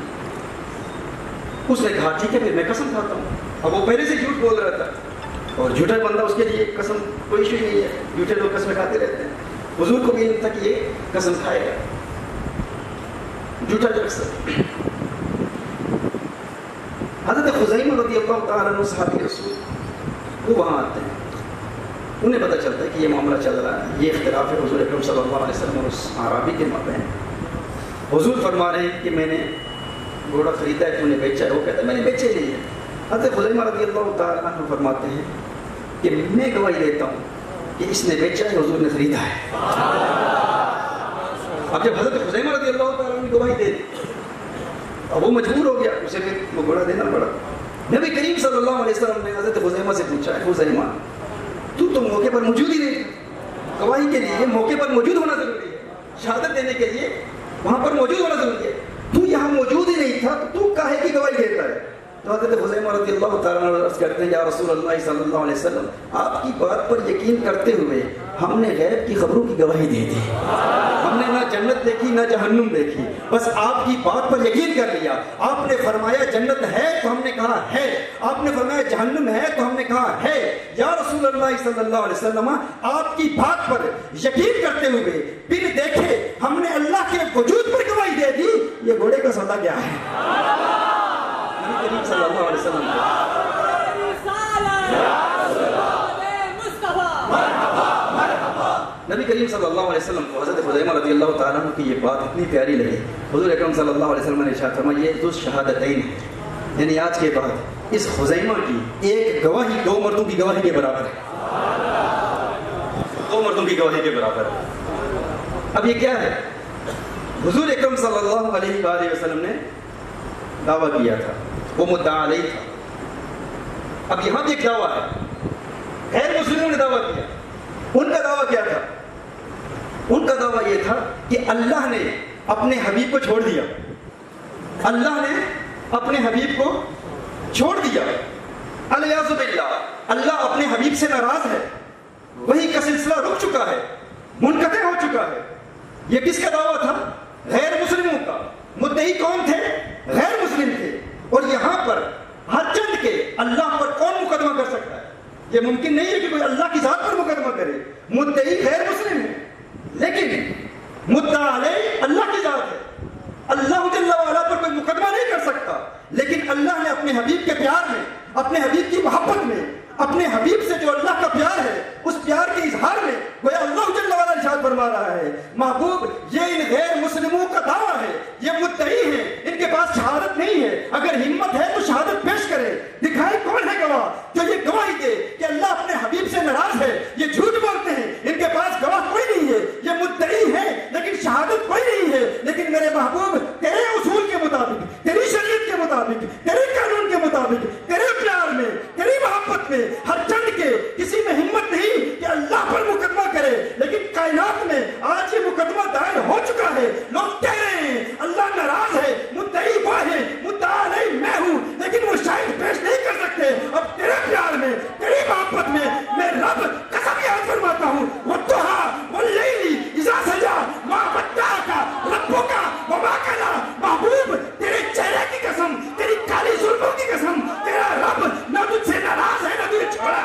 اس نے کہا ٹھیک ہے پھر میں قسم کھاتا ہوں. اب وہ پہلے سے جھوٹ بول رہا تھا, اور جھوٹا بندہ اس کے لیے قسم کوئی ایشو نہیں ہے, جھوٹے لوگ قسمیں کھاتے رہتے ہیں. حضور کو بھی نہیں تھا کہ یہ قسم کھائے گا, جھوٹا شخص. حضرت خزیمہ رضی اللہ تعالیٰ عنہ صحابی رسول وہ وہاں آتے ہیں. انہیں پتہ چلتا ہے کہ یہ معاملہ چل رہا ہے, یہ اختلاف ہے حضور اکرم صلی اللہ علیہ وسلم اور اس اعرابی کے مابین. حضور فرما رہے ہیں کہ میں نے گھوڑا خریدا ہے, تو نے بیچا ہے؟ وہ کہتا ہے میں نے بیچے نہیں ہے. حضرت خزیمہ رضی اللہ تعالیٰ عنہ فرماتے ہیں کہ میں گواہی دیتا ہوں کہ اس نے بیچا ہے, حضور نے خریدا ہے. اب جب حضرت خزیمہ رضی اللہ تعالیٰ عنہ گواہی دے دی, اب وہ مجبور ہو گیا, اسے پھر وہ گھوڑا دینا پڑا. نبی کریم صلی اللہ علیہ وسلم نے حضرت خزیمہ سے پوچھا ہے خزیمہ تو موقع پر موجود ہی نہیں, گواہی کے لیے موقع پر موجود ہونا ضروری ہے, شہادت دینے کے لیے وہاں پر موجود ہونا ضروری ہے, تو یہاں موجود ہی نہیں تھا تو کاہے کی گواہی دیتا ہے؟ تو حضرت خزیمہ رضی اللہ تعالیٰ عنہ عرض کرتے ہیں یا رسول اللہ صلی اللہ علیہ وسلم آپ کی بات پر یقین کرتے ہوئے ہم نے غیب کی خبروں کی گواہی دے دی. ہم نے نہ جنت دیکھی نہ جہنم دیکھی, بس آپ کی بات پر یقین کر لیا. آپ نے فرمایا جنت ہے تو ہم نے کہا ہے, آپ نے فرمایا جہنم ہے تو ہم نے کہا ہے. یا رسول اللہ صلی اللہ علیہ وسلم آپ کی بات پر یقین کرتے ہوئے پھر دیکھے ہم نے اللہ کے وجود پر گواہی دے دی. یہ گھوڑے کا سودا کیا ہے؟ نبی کریم صلی اللہ علیہ وسلم نبی کریم صلی اللہ علیہ وسلم کو حضرت خزیمہ رضی اللہ تعالیٰ عنہ کی یہ بات اتنی پیاری لگی. حضور اکرم صلی اللہ علیہ وسلم نے ارشاد فرمایا یہ ذو شہادتین ہے, یعنی آج کے بعد اس خزیمہ کی ایک گواہی 2 مردوں کی گواہی کے برابر ہے, 2 مردوں کی گواہی کے برابر ہے. اب یہ کیا ہے؟ حضور اکرم صلی اللہ علیہ وآلہ وسلم نے دعویٰ کیا تھا, وہ مدعا علیہ تھا. اب یہاں بھی ایک دعویٰ ہے, غیر مسلموں نے دعویٰ کیا. ان کا دعویٰ کیا تھا؟ ان کا دعویٰ یہ تھا کہ اللہ نے اپنے حبیب کو چھوڑ دیا, اللہ نے اپنے حبیب کو چھوڑ دیا. الیاذ باللہ, اللہ اپنے حبیب سے ناراض ہے, وہی کا سلسلہ رک چکا ہے, منقطع ہو چکا ہے. یہ کس کا دعویٰ تھا؟ غیر مسلموں کا. مدعی کون تھے؟ غیر مسلم تھے. اور یہاں پر ہر چند کے اللہ پر کون مقدمہ کر سکتا ہے؟ یہ ممکن نہیں ہے کہ کوئی اللہ کی ذات پر مقدمہ کرے. مدعی غیر مسلم ہے لیکن مدعا علیہ اللہ کی ذات ہے. اللہ جل وعلا پر کوئی مقدمہ نہیں کر سکتا, لیکن اللہ نے اپنے حبیب کے پیار میں, اپنے حبیب کی محبت میں, اپنے حبیب سے جو اللہ کا پیار ہے اس پیار کے اظہار میں گویا اللہ جل وعلا ارشاد فرما رہا ہے محبوب یہ ان غیر مسلموں کا دعویٰ ہے, یہ مدعی ہیں, ان کے پاس شہادت نہیں ہے, اگر ہمت ہے تو شہادت پیش کرے, دکھائے کون ہے گواہ جو یہ گواہی دے کہ اللہ اپنے حبیب سے ناراض ہے. یہ جھوٹ بولتے ہیں, ان کے پاس گواہ کوئی نہیں ہے, یہ مدعی ہیں لیکن شہادت کوئی نہیں ہے. لیکن میرے محبوب تیرے اصول کے مطابق, تیری شریعت کے مطابق, تیرے قانون کے مطابق, تیرے پیار میں, تیری محبت میں ہر چند کے کسی میں ہمت نہیں کہ اللہ پر مقدمہ کرے, لیکن کائنات میں آج یہ مقدمہ دائر ہو چکا ہے. لوگ کہہ رہے ہیں اللہ ناراض ہے, مدعی وہ ہے, مدعا نہیں میں ہوں, لیکن وہ شاہد پیش نہیں کر سکتے. اب تیرے پیار میں, تیری محبت میں رب قسم یاد فرماتا ہوں والضحیٰ واللیل اذا سجا ما ودعک ربک وما قلی. محبوب تیرے چہرے کی قسم, تیری کالی زلفوں کی قسم, تیرا رب نہ تجھ سے ناراض ہے نہ تجھے چھوڑا.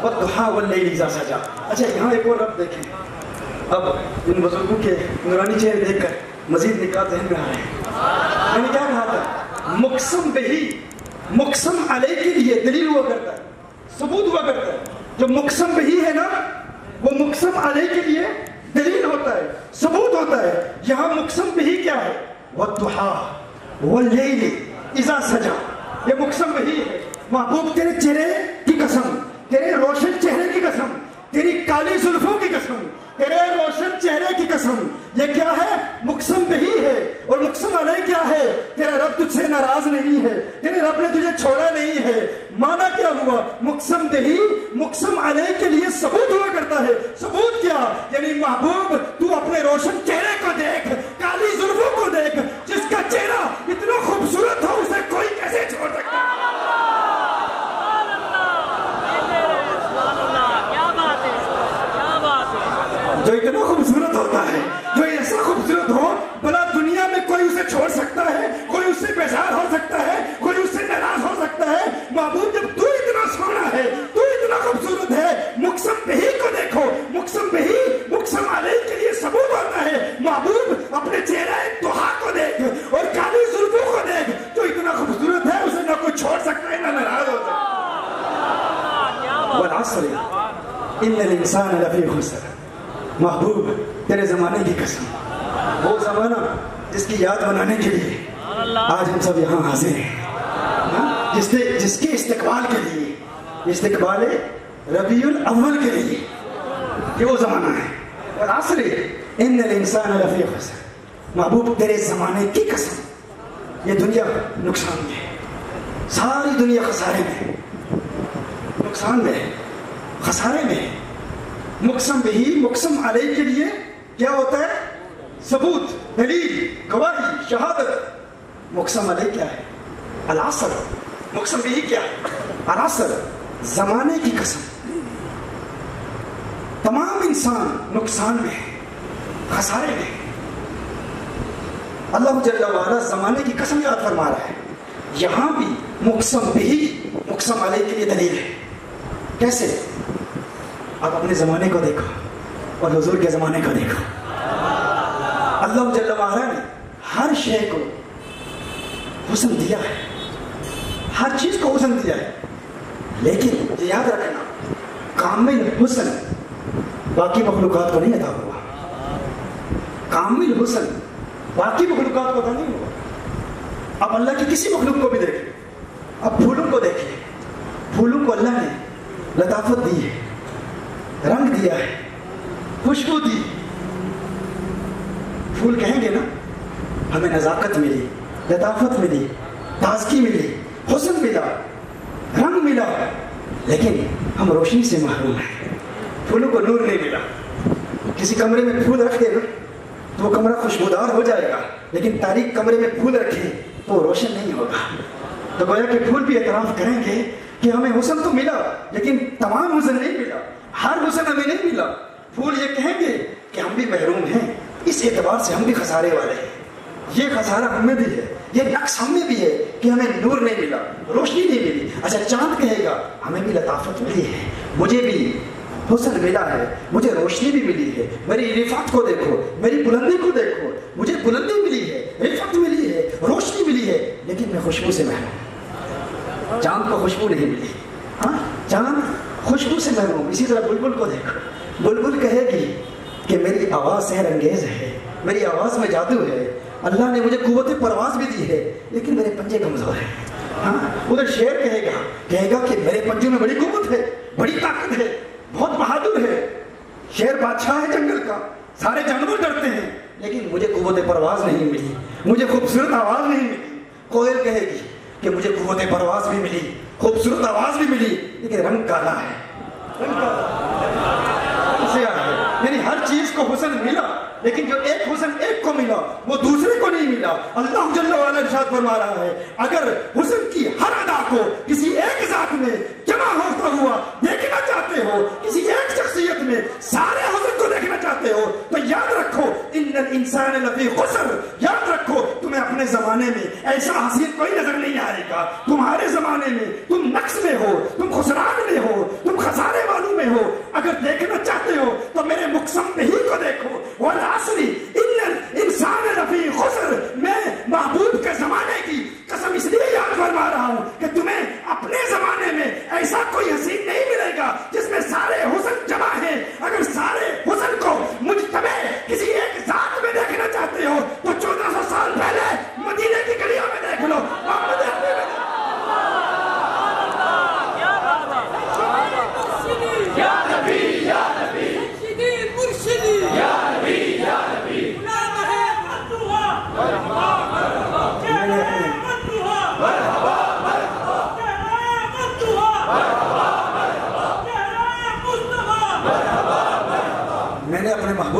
والضحیٰ واللیل اذا سجا. اچھا یہاں ایک اور رب دیکھیں. اب ان بزرگوں کے نورانی چہرے دیکھ کر مزید نکات ذہن میں آ رہے ہیں. میں نے کیا کہا تھا؟ مقسم بہی, مقسم علیہ کے لیے دلیل ہوا کرتا ہے, ثبوت ہوا کرتا ہے. جو مقسم بہی ہے نا وہ مقسم علیہ کے لیے دلیل ہوتا ہے، ثبوت ہوتا ہے. یہاں مقسم بہی کیا ہے؟ وَالضُّحَىٰ وَاللَّيْلِ إِذَا سَجَىٰ. یہ مقسم بہی ہے. محبوب تیرے چہرے کی قسم، تیرے روشن چہرے کی قسم، تیری کالی زلفوں کی قسم، تیرے روشن چہرے کی قسم. یہ کیا ہے؟ مقسم بہی ہے. اور مقسم علیہ کیا ہے؟ تیرا رب تجھ سے ناراض نہیں ہے، تیرے رب نے تجھے چھوڑا نہیں ہے. مانا کیا ہوا؟ مقسم بہی مقسم علیہ کے لیے ثبوت ہوا کرتا ہے. ثبوت کیا؟ یعنی محبوب تو اپنے روشن چہرے کو دیکھ، کالی زلفوں کو دیکھ. جس کا چہرہ اتنا خوبصورت ہو اسے کوئی کیسے چھوڑ سکتا ہے؟ جو اتنا خوبصورت ہوتا ہے، جو ایسا خوبصورت ہو بلا دنیا میں کوئی اسے چھوڑ سکتا ہے، کوئی اس سے بیزار ہو سکتا ہے، کوئی اس سے ناراض ہو سکتا ہے. محبوب جب تو اتنا سونا ہے، تو اتنا خوبصورت ہے، مقسم بہی کو دیکھو. مقسم بہی مقسم علیہ کے لیے ثبوت ہوتا ہے. محبوب اپنے چہرہ ضحیٰ کو دیکھ اور کالی زلفوں کو دیکھ. جو اتنا خوبصورت ہے اسے نہ کوئی چھوڑ سکتا ہے نہ ناراض ہو سکتا ہے. والعصر ان الانسان لفی خسر. محبوب تیرے زمانے کی قسم، وہ زمانہ جس کی یاد بنانے کے لیے آج ہم سب یہاں حاضر ہیں، جس کے استقبال کے لیے، استقبال ربیع الاول کے لیے یہ وہ زمانہ ہے. والعصر ان الانسان لفی خسر. محبوب تیرے زمانے کی قسم یہ دنیا نقصان میں ہے، ساری دنیا خسارے میں، نقصان میں، خسارے میں. مقسم بہی مقسم علیہ کے لیے کیا ہوتا ہے؟ ثبوت، دلیل، گواہی، شہادت. مقسم علیہ کیا ہے؟ العصر. مقسم بہی کیا ہے؟ العصر، زمانے کی قسم. تمام انسان نقصان میں ہے، خسارے میں. اللہ جل وعلا زمانے کی قسم یاد فرما رہا ہے. یہاں بھی مقسم بہی مقسم علیہ کے لیے دلیل ہے. کیسے؟ آپ اپنے زمانے کو دیکھو اور حضور کے زمانے کو دیکھو. اللہ جل وعلا نے ہر شے کو حسن دیا ہے، ہر چیز کو حسن دیا ہے. لیکن یہ یاد رکھنا کامل حسن باقی مخلوقات کو نہیں عطا ہوا. کامل حسن باقی مخلوقات کو عطا نہیں ہوا. اب اللہ کی کسی مخلوق کو بھی دیکھیں. اب پھولوں کو دیکھیں. پھولوں کو اللہ نے لطافت دی ہے، رنگ دیا ہے، خوشبو دی. پھول کہیں گے نا ہمیں نزاکت ملی، لطافت ملی، تازگی ملی، حسن ملا، رنگ ملا. لیکن ہم روشنی سے محروم ہیں. پھولوں کو نور نہیں ملا. کسی کمرے میں پھول رکھ دے نا تو وہ کمرہ خوشبودار ہو جائے گا، لیکن تاریک کمرے میں پھول رکھے تو وہ روشن نہیں ہوگا. تو گویا کہ پھول بھی اعتراف کریں گے کہ ہمیں حسن تو ملا لیکن تمام حسن نہیں ملا، ہر حسن ہمیں نہیں ملا. پھول یہ کہیں گے کہ ہم بھی محروم ہیں، اس اعتبار سے ہم بھی خسارے والے ہیں. یہ خسارہ ہم میں بھی ہے، یہ نقص ہم میں بھی ہے کہ ہمیں نور نہیں ملا، روشنی نہیں ملی. اچھا چاند کہے گا ہمیں بھی لطافت ملی ہے، مجھے بھی حسن ملا ہے، مجھے روشنی بھی ملی ہے. میری رفعت کو دیکھو، میری بلندی کو دیکھو، مجھے بلندی ملی ہے، رفعت ملی ہے، روشنی ملی ہے، لیکن میں خوشبو سے محروم. چاند کو خوشبو نہیں ملی. ہاں چاند خوشبو سے محروم. اسی طرح بلبل کو دیکھو. بلبل کہے گی کہ میری آواز سحر انگیز ہے، میری آواز میں جادو ہے، اللہ نے مجھے قوت پرواز بھی دی ہے لیکن میرے پنجے کمزور ہیں. ہاں ادھر شیر کہے گا کہ میرے پنجوں میں بڑی قوت ہے، بڑی طاقت ہے، بہت بہادر ہے. شیر بادشاہ ہے جنگل کا، سارے جانور ڈرتے ہیں، لیکن مجھے قوت پرواز نہیں ملی، مجھے خوبصورت آواز نہیں ملی. کوئل کہے گی کہ مجھے قوت پرواز بھی ملی، خوبصورت آواز بھی ملی، لیکن رنگ کالا ہے، یعنی ہر چیز کو حسن ملا لیکن جو ایک حسن ایک کو ملا وہ دوسرے کو نہیں ملا. اللہ جل وعلا ارشاد فرما رہا ہے اگر حسن کی ہر ادا کو کسی ایک ذات میں جمع ہوتا ہوا دیکھنا چاہتے ہو، کسی ایک شخصیت میں سارے حسن کو دیکھنا چاہتے ہو تو یاد رکھو ان الانسان لفی خسر. یاد رکھو تمہیں اپنے زمانے میں ایسا حسین کوئی نظر نہیں آئے گا. تمہارے زمانے میں تم نقص میں ہو، تم خسران میں ہو، تم خسارے والوں میں ہو. اگر دیکھنا چاہتے ہو تو میرے مقسم بہی کو دیکھو. والعصر ان الانسان لفی خسر. میں محبوب کے زمانے کی قسم اس لیے یاد فرما رہا ہوں کہ تمہیں اپنے زمانے میں ایسا کوئی حسین نہیں ملے گا جس میں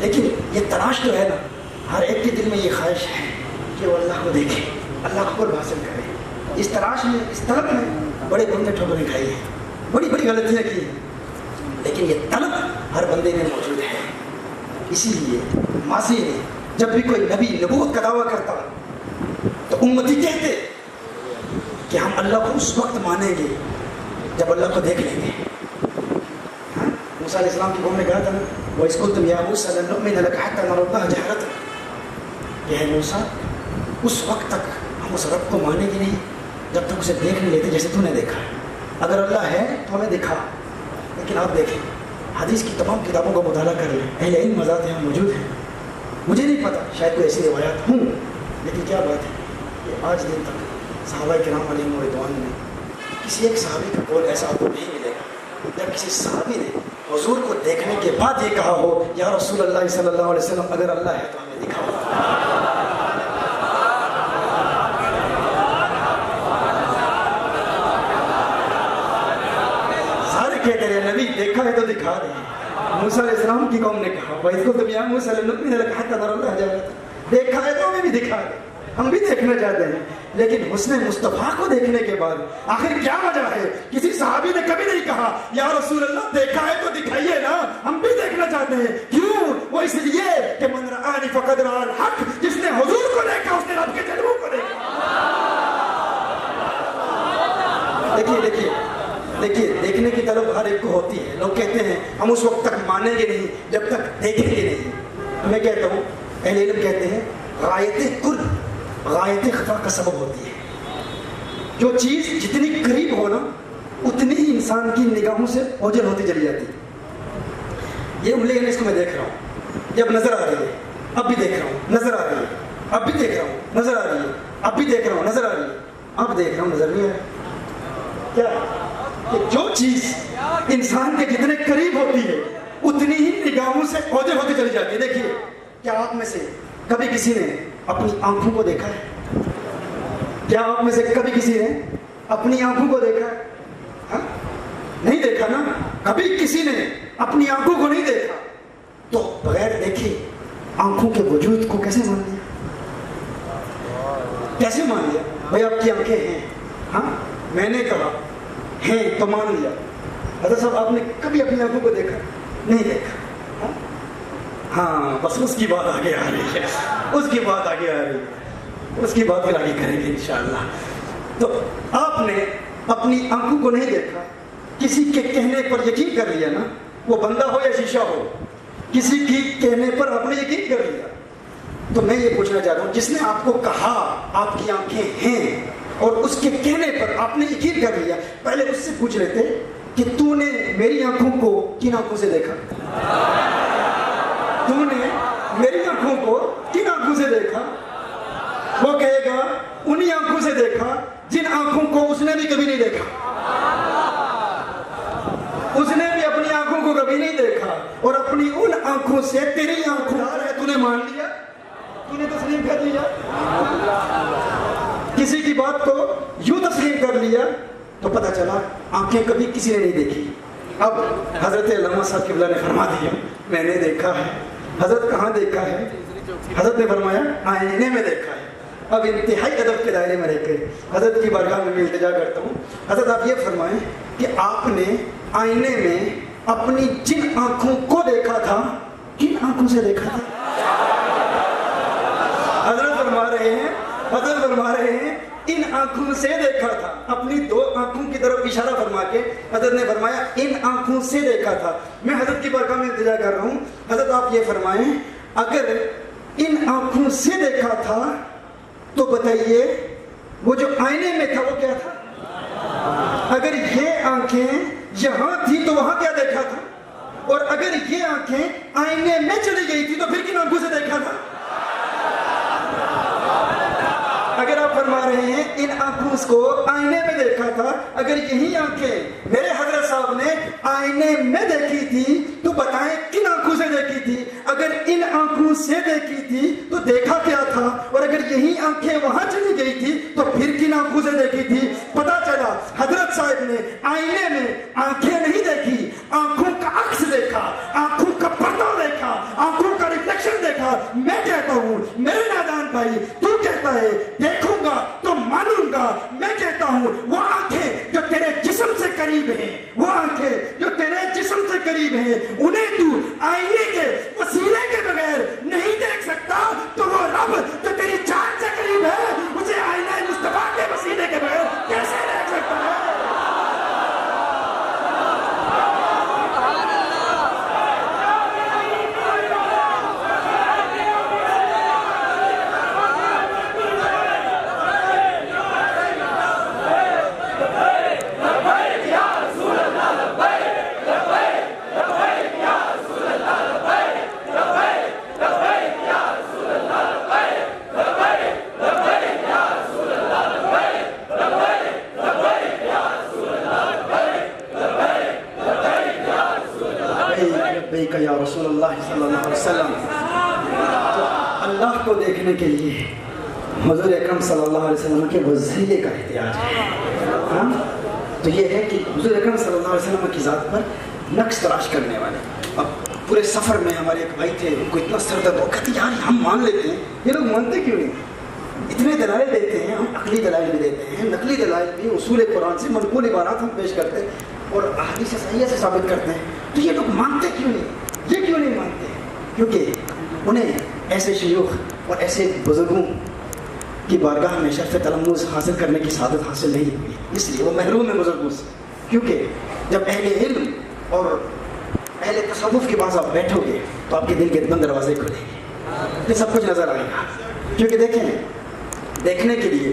لیکن یہ تلاش تو ہے نا، ہر ایک کے دل میں یہ خواہش ہے کہ وہ اللہ کو دیکھے، اللہ کو قرب حاصل کرے. اس تلاش میں، اس طلب میں بڑے گندے ٹھوکریں کھائی ہیں، بڑی بڑی غلطیاں کی ہیں، لیکن یہ طلب ہر بندے میں موجود ہے. اسی لیے ماضی نے جب بھی کوئی نبی نبوت کا دعویٰ کرتا تو امتی کہتے کہ ہم اللہ کو اس وقت مانیں گے جب اللہ کو دیکھ لیں گے. موسیٰ علیہ السلام کی قوم نے کہا تھا نا وَإِذْ قُلْتُمْ يَا مُوسَىٰ لَن نُؤْمِنَ لَكَ حَتَّىٰ نَرَى اللَّهَ جَهْرَةً، کہ ہے موسیٰ اس وقت تک ہم اس رب کو مانیں گے نہیں جب تک اسے دیکھ نہیں لیتے جیسے تو نے دیکھا. اگر اللہ ہے تو ہمیں دکھا. لیکن آپ دیکھیں حدیث کی تمام کتابوں کا مطالعہ کر لیں، اہل علم مذاہب یہاں موجود ہیں. مجھے نہیں پتا شاید کوئی ایسی روایات ہوں، لیکن کیا بات ہے کہ آج دن تک صحابہ کرام علیہم رضوان میں کسی ایک صحابی کا قول ایسا آپ کو نہیں ملے گا جب کسی صحابی نے حضور کو دیکھنے کے بعد یہ کہا ہو یا رسول اللہ صلی اللہ علیہ وسلم اگر اللہ ہے تو ہمیں دکھاؤ. سارے کہتے رہے نبی دیکھا ہے تو دکھا دیں. موسیٰ علیہ السلام کی قوم نے کہا بھائی کو تم یا موسیٰ علیہ السلام دیکھا ہے تو ہمیں بھی دکھا دیں. ہم بھی دیکھنا چاہتے ہیں، لیکن حسن مصطفیٰ کو دیکھنے کے بعد آخر کیا وجہ ہے؟ کسی صحابی نے کبھی نہیں کہا یا رسول اللہ دیکھا ہے تو دکھائیے نا، ہم بھی دیکھنا چاہتے ہیں. کیوں؟ وہ اس لیے کہ من رآنی فقد رأى الحق، جس نے حضور کو دیکھا اس نے رب کے جلووں کو دیکھا. دیکھیے دیکھنے کی طلب ہر ایک کو ہوتی ہے. لوگ کہتے ہیں ہم اس وقت تک مانیں گے نہیں جب تک دیکھیں گے نہیں. میں کہتا ہوں اہل علم کہتے ہیں غایت قرب غایت خفا کا سبب ہوتی ہے. جو چیز جتنی قریب ہو نا اتنی ہی انسان کی نگاہوں سے اوجھل ہوتی چلی جاتی ہے. یہ انگلی اس کو میں دیکھ رہا ہوں، یہ اب نظر آ رہی ہے، اب بھی دیکھ رہا ہوں نظر آ رہی ہے، اب بھی دیکھ رہا ہوں نظر آ رہی ہے، اب بھی دیکھ رہا ہوں نظر آ رہی ہے، اب دیکھ رہا ہوں نظر نہیں آ رہی. کیا کہ جو چیز انسان کے جتنے قریب ہوتی ہے اتنی ہی نگاہوں سے اوجھل ہوتی چلی جاتی ہے. دیکھیے کیا آپ میں سے کبھی کسی نے اپنی آنکھوں کو دیکھا ہے؟ کیا آپ میں سے کبھی کسی نے اپنی آنکھوں کو دیکھا ہے؟ ہاں؟ نہیں دیکھا نا. کبھی کسی نے اپنی آنکھوں کو نہیں دیکھا تو بغیر دیکھے آنکھوں کے وجود کو کیسے مان لیا؟ کیسے مان لیا؟ بھائی آپ کی آنکھیں ہیں، ہاں میں نے کہا ہیں تو مان لیا. حضرت صاحب آپ نے کبھی اپنی آنکھوں کو دیکھا؟ نہیں دیکھا. ہاں بس اس کی بات آگے آ رہی ہے، اس کی بات آگے آ رہی ہے، اس کی بات پھر آگے کریں گے انشاءاللہ. تو آپ نے اپنی آنکھوں کو نہیں دیکھا، کسی کے کہنے پر یقین کر لیا نا، وہ بندہ ہو یا شیشہ ہو، کسی کی کہنے پر آپ نے یقین کر لیا. تو میں یہ پوچھنا چاہتا ہوں جس نے آپ کو کہا آپ کی آنکھیں ہیں اور اس کے کہنے پر آپ نے یقین کر لیا، پہلے اس سے پوچھ لیتے کہ تو نے میری آنکھوں کو کن آنکھوں سے دیکھا؟ تو نے میری آنکھوں کو کن آنکھوں سے دیکھا؟ وہ کہے گا انہی آنکھوں سے دیکھا جن آنکھوں کو اس نے بھی کبھی نہیں دیکھا. اس نے بھی اپنی آنکھوں کو کبھی نہیں دیکھا اور اپنی ان آنکھوں سے تیری آنکھوں ہے تو نے مان لیا، تو نے تسلیم کر لیا. کسی کی بات کو یوں تسلیم کر لیا تو پتہ چلا آنکھیں کبھی کسی نے نہیں دیکھی. اب حضرت علامہ صاحب قبلہ نے فرما دیا میں نے دیکھا ہے. حضرت کہاں دیکھا ہے؟ حضرت نے فرمایا آئینے میں دیکھا ہے. اب انتہائی ادب کے دائرے میں رہ کے حضرت کی بارگاہ میں التجا کرتا ہوں، حضرت آپ یہ فرمائیں کہ آپ نے آئینے میں اپنی جن آنکھوں کو دیکھا تھا کن آنکھوں سے دیکھا تھا؟ حضرت فرما رہے ہیں ان آنکھوں سے دیکھا تھا. اپنی دو آنکھوں کی طرف اشارہ فرما کے حضرت نے فرمایا ان آنکھوں سے دیکھا تھا. میں حضرت کی بارگاہ میں التجا کر رہا ہوں، حضرت آپ یہ فرمائیں اگر ان آنکھوں سے دیکھا تھا تو بتائیے وہ جو آئینے میں تھا وہ کیا تھا؟ اگر یہ آنکھیں یہاں تھی تو وہاں کیا دیکھا تھا؟ اور اگر یہ آنکھیں آئینے میں چلی گئی تھی تو پھر کن آنکھوں سے دیکھا تھا؟ اگر آپ فرما رہے ہیں ان آنکھوں کو آئینے میں دیکھا تھا، اگر یہی آنکھیں میرے حضرت صاحب نے آئینے میں دیکھی تھی تو بتائیں کن آنکھوں سے دیکھی تھی؟ اگر ان آنکھوں سے دیکھی تھی تو دیکھا کیا تھا؟ اور اگر یہی آنکھیں وہاں چلی گئی تھی تو پھر کن آنکھوں سے دیکھی تھی؟ پتا چلا حضرت صاحب نے آئینے میں آنکھیں نہیں دیکھی، آنکھوں کا عکس دیکھا، آنکھوں کا پردہ دیکھا، آنکھوں کا دوں گا. میں کہتا ہوں وہ آنکھیں جو تیرے جسم سے قریب ہیں, وہ آنکھیں جو تیرے جسم سے قریب ہیں, انہیں تو آئینے کے وسیلے کے بغیر نہیں دیکھ سکتا, تو وہ رب جو تیری جان سے قریب ہے اسے آئینہ مصطفیٰ کے وسیلے کے بغیر کیسے دیکھ سکتا ہے؟ یا رسول اللہ صلی اللہ علیہ وسلم. تو اللہ کو دیکھنے کے لیے حضور اکرم صلی اللہ علیہ وسلم کے وسیلے کا احتیاج ہے. ہاں تو یہ ہے کہ حضور اکرم صلی اللہ علیہ وسلم کی ذات پر نقش تراش کرنے والے. اب پورے سفر میں ہمارے ایک بھائی تھے, ان کو اتنا سر درد ہو, کہتے یار ہم مان لیتے ہیں, یہ لوگ مانتے کیوں نہیں؟ اتنے دلائل دیتے ہیں, ہم عقلی دلائل بھی دیتے ہیں, نقلی دلائل بھی, اصول قرآن سے منقول عبارات ہم پیش کرتے ہیں اور احادیث صحیحہ سے ثابت کرتے ہیں, تو یہ لوگ مانتے کیوں نہیں؟ یہ کیوں نہیں مانتے؟ کیونکہ انہیں ایسے شیوخ اور ایسے بزرگوں کی بارگاہ میں شرف تلمذ حاصل کرنے کی سعادت حاصل نہیں ہوئی, اس لیے وہ محروم ہیں بزرگوں سے. کیونکہ جب اہل علم اور اہل تصوف کے پاس آپ بیٹھو گے تو آپ کے دل کے بند دروازے کھلیں گے, یہ سب کچھ نظر آئے گا. کیونکہ دیکھیں, دیکھنے کے لیے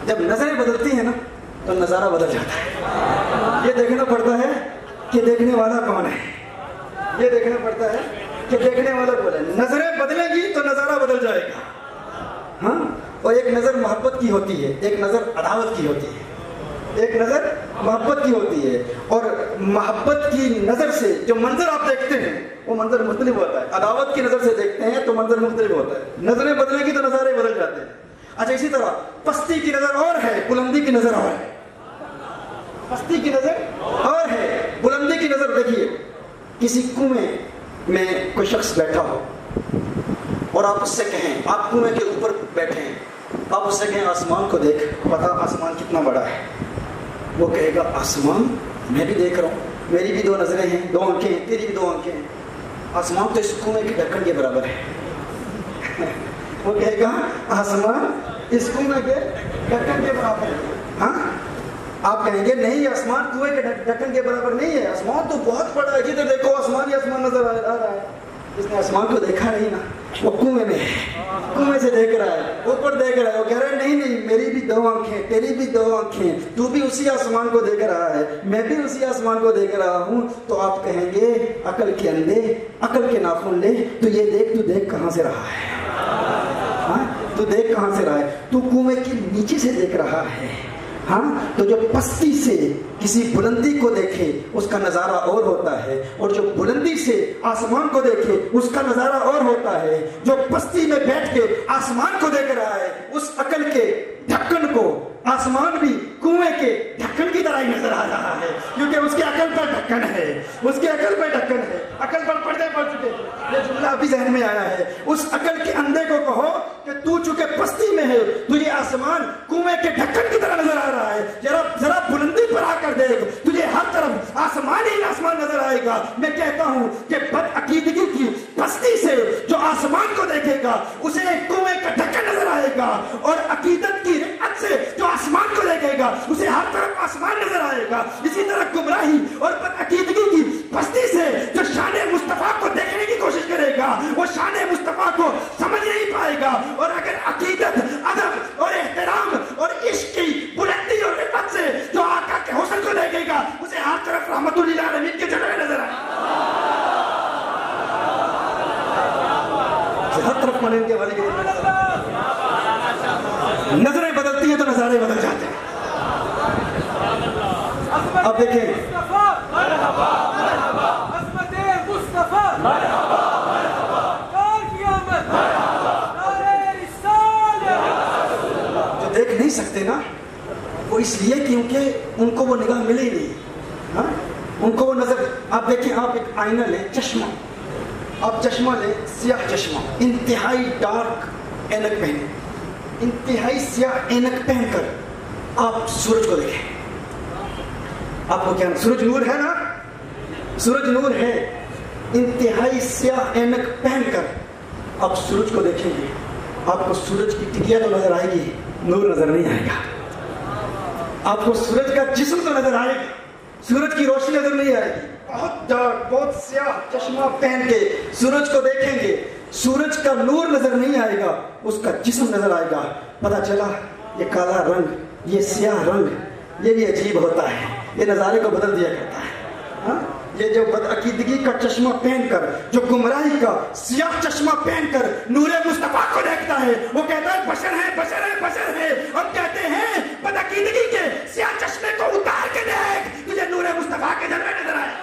جب نظریں بدلتی ہیں نا تو نظارہ بدل جاتا ہے. یہ دیکھنا پڑتا ہے کہ دیکھنے والا کون ہے, یہ دیکھنا پڑتا ہے کہ دیکھنے والا کون ہے. نظریں بدلیں گی تو نظارہ بدل جائے گا. ہاں, اور ایک نظر محبت کی ہوتی ہے, ایک نظر عداوت کی ہوتی ہے, ایک نظر محبت کی ہوتی ہے. اور محبت کی نظر سے جو منظر آپ دیکھتے ہیں وہ منظر مختلف ہوتا ہے, عداوت کی نظر سے دیکھتے ہیں تو منظر مختلف ہوتا ہے. نظریں بدلیں گی تو نظارے بدل جاتے ہیں. اچھا, اسی طرح پستی کی نظر اور ہے, بلندی کی نظر اور ہے. پستی کی نظر اور ہے, بلندی کی نظر. دیکھیے, کسی کنویں میں کوئی شخص بیٹھا ہو اور آپ اس سے کہیں, آپ کنویں کے اوپر بیٹھے ہیں, آپ اس سے کہیں آسمان کو دیکھ, پتا آسمان کتنا بڑا ہے. وہ کہے گا آسمان میں بھی دیکھ رہا ہوں, میری بھی دو نظریں ہیں, دو آنکھیں ہیں, تیری بھی دو آنکھیں ہیں, آسمان تو اس کنویں کے ڈھکن کے برابر ہے. وہ کہے گا آسمان اس کنویں کے ڈھکن کے برابر ہے. ہاں, آپ کہیں گے نہیں, آسمان کنویں کے ڈھکن کے برابر نہیں ہے, آسمان تو بہت بڑا ہے, جدھر دیکھو آسمان ہی آسمان نظر آ رہا ہے. اس نے آسمان کو دیکھا نہیں نا, وہ کنویں میں ہے, کنویں سے دیکھ رہا ہے, اوپر دیکھ رہا ہے. وہ کہہ رہا ہے نہیں نہیں, میری بھی دو آنکھیں, تیری بھی دو آنکھیں, تو بھی اسی آسمان کو دیکھ رہا ہے, میں بھی اسی آسمان کو دیکھ رہا ہوں. تو آپ کہیں گے عقل کے اندھے, عقل کے ناخن لے, تو یہ دیکھ, تو دیکھ کہاں سے رہا ہے؟ ہاں, تو دیکھ کہاں سے رہا ہے؟ تو کنویں کے نیچے سے دیکھ رہا ہے. ہاں, تو جو پستی سے کسی بلندی کو دیکھے اس کا نظارہ اور ہوتا ہے, اور جو بلندی سے آسمان کو دیکھے اس کا نظارہ اور ہوتا ہے. جو پستی میں بیٹھ کے آسمان کو دیکھ رہا ہے, اس عقل کے ڈھکن کو آسمان بھی کنویں کے ڈھکن کی طرح ہی نظر آ رہا ہے, کیونکہ اس کے عقل پر ڈھکن ہے, اس کے عقل پر ڈھکن ہے, عقل پر پردے پڑ چکے. یہ جملہ ابھی ذہن میں آیا ہے. اس عقل کے اندھے کو کہو کہ تو چونکہ پستی میں ہے, تجھے آسمان کنویں کے ڈھکن کی طرح نظر آ رہا ہے. ذرا بلندی پر آ کر دیکھ, تجھے ہر طرف آسمان ہی آسمان نظر آئے گا. میں کہتا ہوں کہ بد عقیدگی کی پستی سے جو آسمان کو دیکھے گا اسے کنویں کا ڈھکن نظر آئے گا, اور عقیدت کی رعت سے جو آسمان کو دیکھے گا اسے ہر طرف آسمان نظر آئے گا. اسی طرح گمراہی اور بد عقیدگی کی پستی سے جو شان مصطفیٰ کو دیکھنے کی کوشش کرے گا وہ شان مصطفیٰ کو سمجھ نہیں پائے گا. اور اگر عقیدت, ادب اور احترام اور عشق کی بلندی اور رفعت سے جو آقا کے حسن کو دیکھے گا اسے ہر طرف رحمت للعالمین کے جلوے نظر آئے گا. ہر طرف ملیں کے والے نظریں بدلتی ہیں تو نظارے بدل جاتے ہیں. اب دیکھیں, جو دیکھ نہیں سکتے نا وہ اس لیے کیونکہ ان کو وہ نگاہ ملے ہی نہیں. ہاں, ان کو وہ نظر. آپ دیکھیں, آپ ایک آئینہ لیں, چشمہ, آپ چشمہ لیں, سیاہ چشمہ, انتہائی ڈارک اینک پہنے, انتہائی سیاہ اینک پہن کر آپ سورج کو دیکھیں. آپ کو کیا سورج نور ہے نا؟ سورج نور ہے. انتہائی سیاہ اینک پہن کر آپ سورج کو دیکھیں گے, آپ کو سورج کی ٹکیا تو نظر آئے گی, نور نظر نہیں آئے گا. آپ کو سورج کا جسم تو نظر آئے گا, سورج کی روشنی نظر نہیں آئے گی. بہت ڈارک, بہت سیاہ چشمہ پہن کے سورج کو دیکھیں گے, سورج کا نور نظر نہیں آئے گا, اس کا جسم نظر آئے گا. پتہ چلا یہ کالا رنگ, یہ سیاہ رنگ, یہ بھی عجیب ہوتا ہے, یہ نظارے کو بدل دیا کرتا ہے. ہاں, یہ جو بدعقیدگی کا چشمہ پہن کر, جو گمراہی کا سیاہ چشمہ پہن کر نور مصطفیٰ کو دیکھتا ہے, وہ کہتا ہے بشر ہے, بشر ہے, بشر ہے. ہم کہتے ہیں بدعقیدگی کے سیاہ چشمے کو اتار کے دیکھ, تجھے نور مصطفیٰ کے جلوے نظر آئے.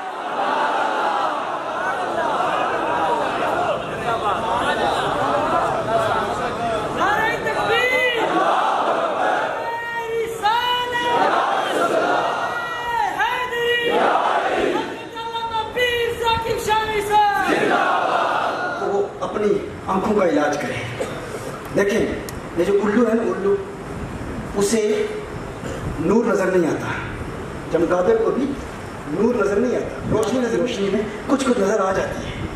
اپنی آنکھوں کا علاج کریں. دیکھیں یہ جو الو ہے نا, الو, اسے نور نظر نہیں آتا. چمگادڑ کو بھی نور نظر نہیں آتا. روشنی میں کچھ نظر آ جاتی ہے,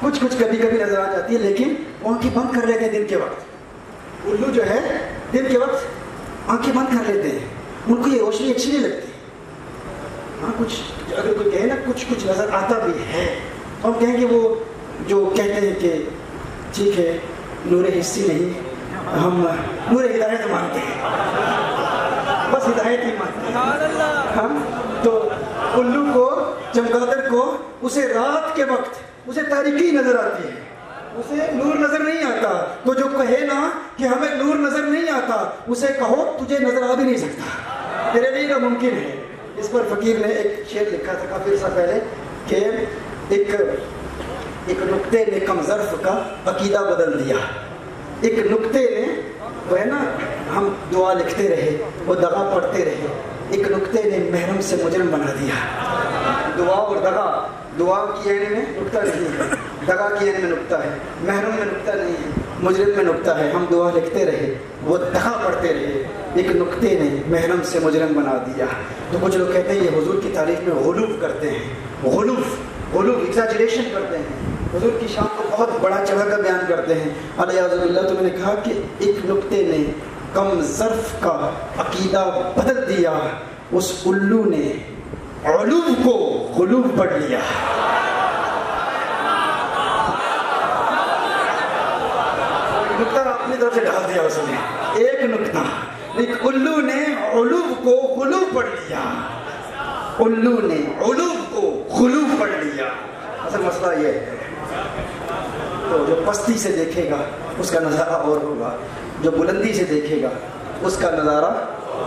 کچھ کبھی نظر آ جاتی ہے, لیکن آنکھیں بند کر لیتے ہیں دن کے وقت. الو جو ہے دن کے وقت آنکھیں بند کر لیتے ہیں, ان کو یہ روشنی اچھی نہیں لگتی. ہاں, کچھ اگر کوئی کہے نا کچھ نظر آتا بھی ہے, تو ہم کہیں گے وہ جو کہتے ہیں کہ ٹھیک ہے نور حسی نہیں, ہم نور ہدایت مانتے ہیں, بس ہدایت ہی مانتے ہیں. ہم تو الو کو, چمگادڑ کو, اسے رات کے وقت اسے تاریکی نظر آتی ہے, اسے نور نظر نہیں آتا. تو جو کہے نا کہ ہمیں نور نظر نہیں آتا, اسے کہو تجھے نظر آ بھی نہیں سکتا, تیرے لیے ناممکن ہے. اس پر فقیر نے ایک شعر لکھا تھا کافی عرصہ پہلے کہ ایک نقطے نے کم ظرف کا عقیدہ بدل دیا. ایک نقطے نے, وہ ہے نا ہم دعا لکھتے رہے, وہ دغا پڑھتے رہے, ایک نقطے نے محرم سے مجرم بنا دیا. دعا اور دغا, دعا کی عین میں نقطہ نہیں ہے, دغا کی عین میں نقطہ ہے, محرم میں نقطہ نہیں ہے, مجرم میں نقطہ ہے. ہم دعا لکھتے رہے, وہ دغا پڑھتے رہے, ایک نقطے نے محرم سے مجرم بنا دیا. تو کچھ لوگ کہتے ہیں یہ حضور کی تعریف میں غلوف کرتے ہیں, غلوف ایگزیجریشن کرتے ہیں, حضور کی شان کو بہت بڑا چڑھا کر بیان کرتے ہیں. علیہ اللہ. تو میں نے کہا کہ ایک نقطے نے کم ظرف کا عقیدہ بدل دیا, اس الو نے علوف کو غلوف پڑھ لیا. نقطہ اپنی طرف سے ڈال دیا اس نے, ایک نقطہ, ایک الو نے علوف کو غلوف پڑھ لیا, الو نے علوف کو غلوف پڑھ لیا. اصل مسئلہ یہ ہے, تو جو پستی سے دیکھے گا اس کا نظارہ اور ہوگا, جو بلندی سے دیکھے گا اس کا نظارہ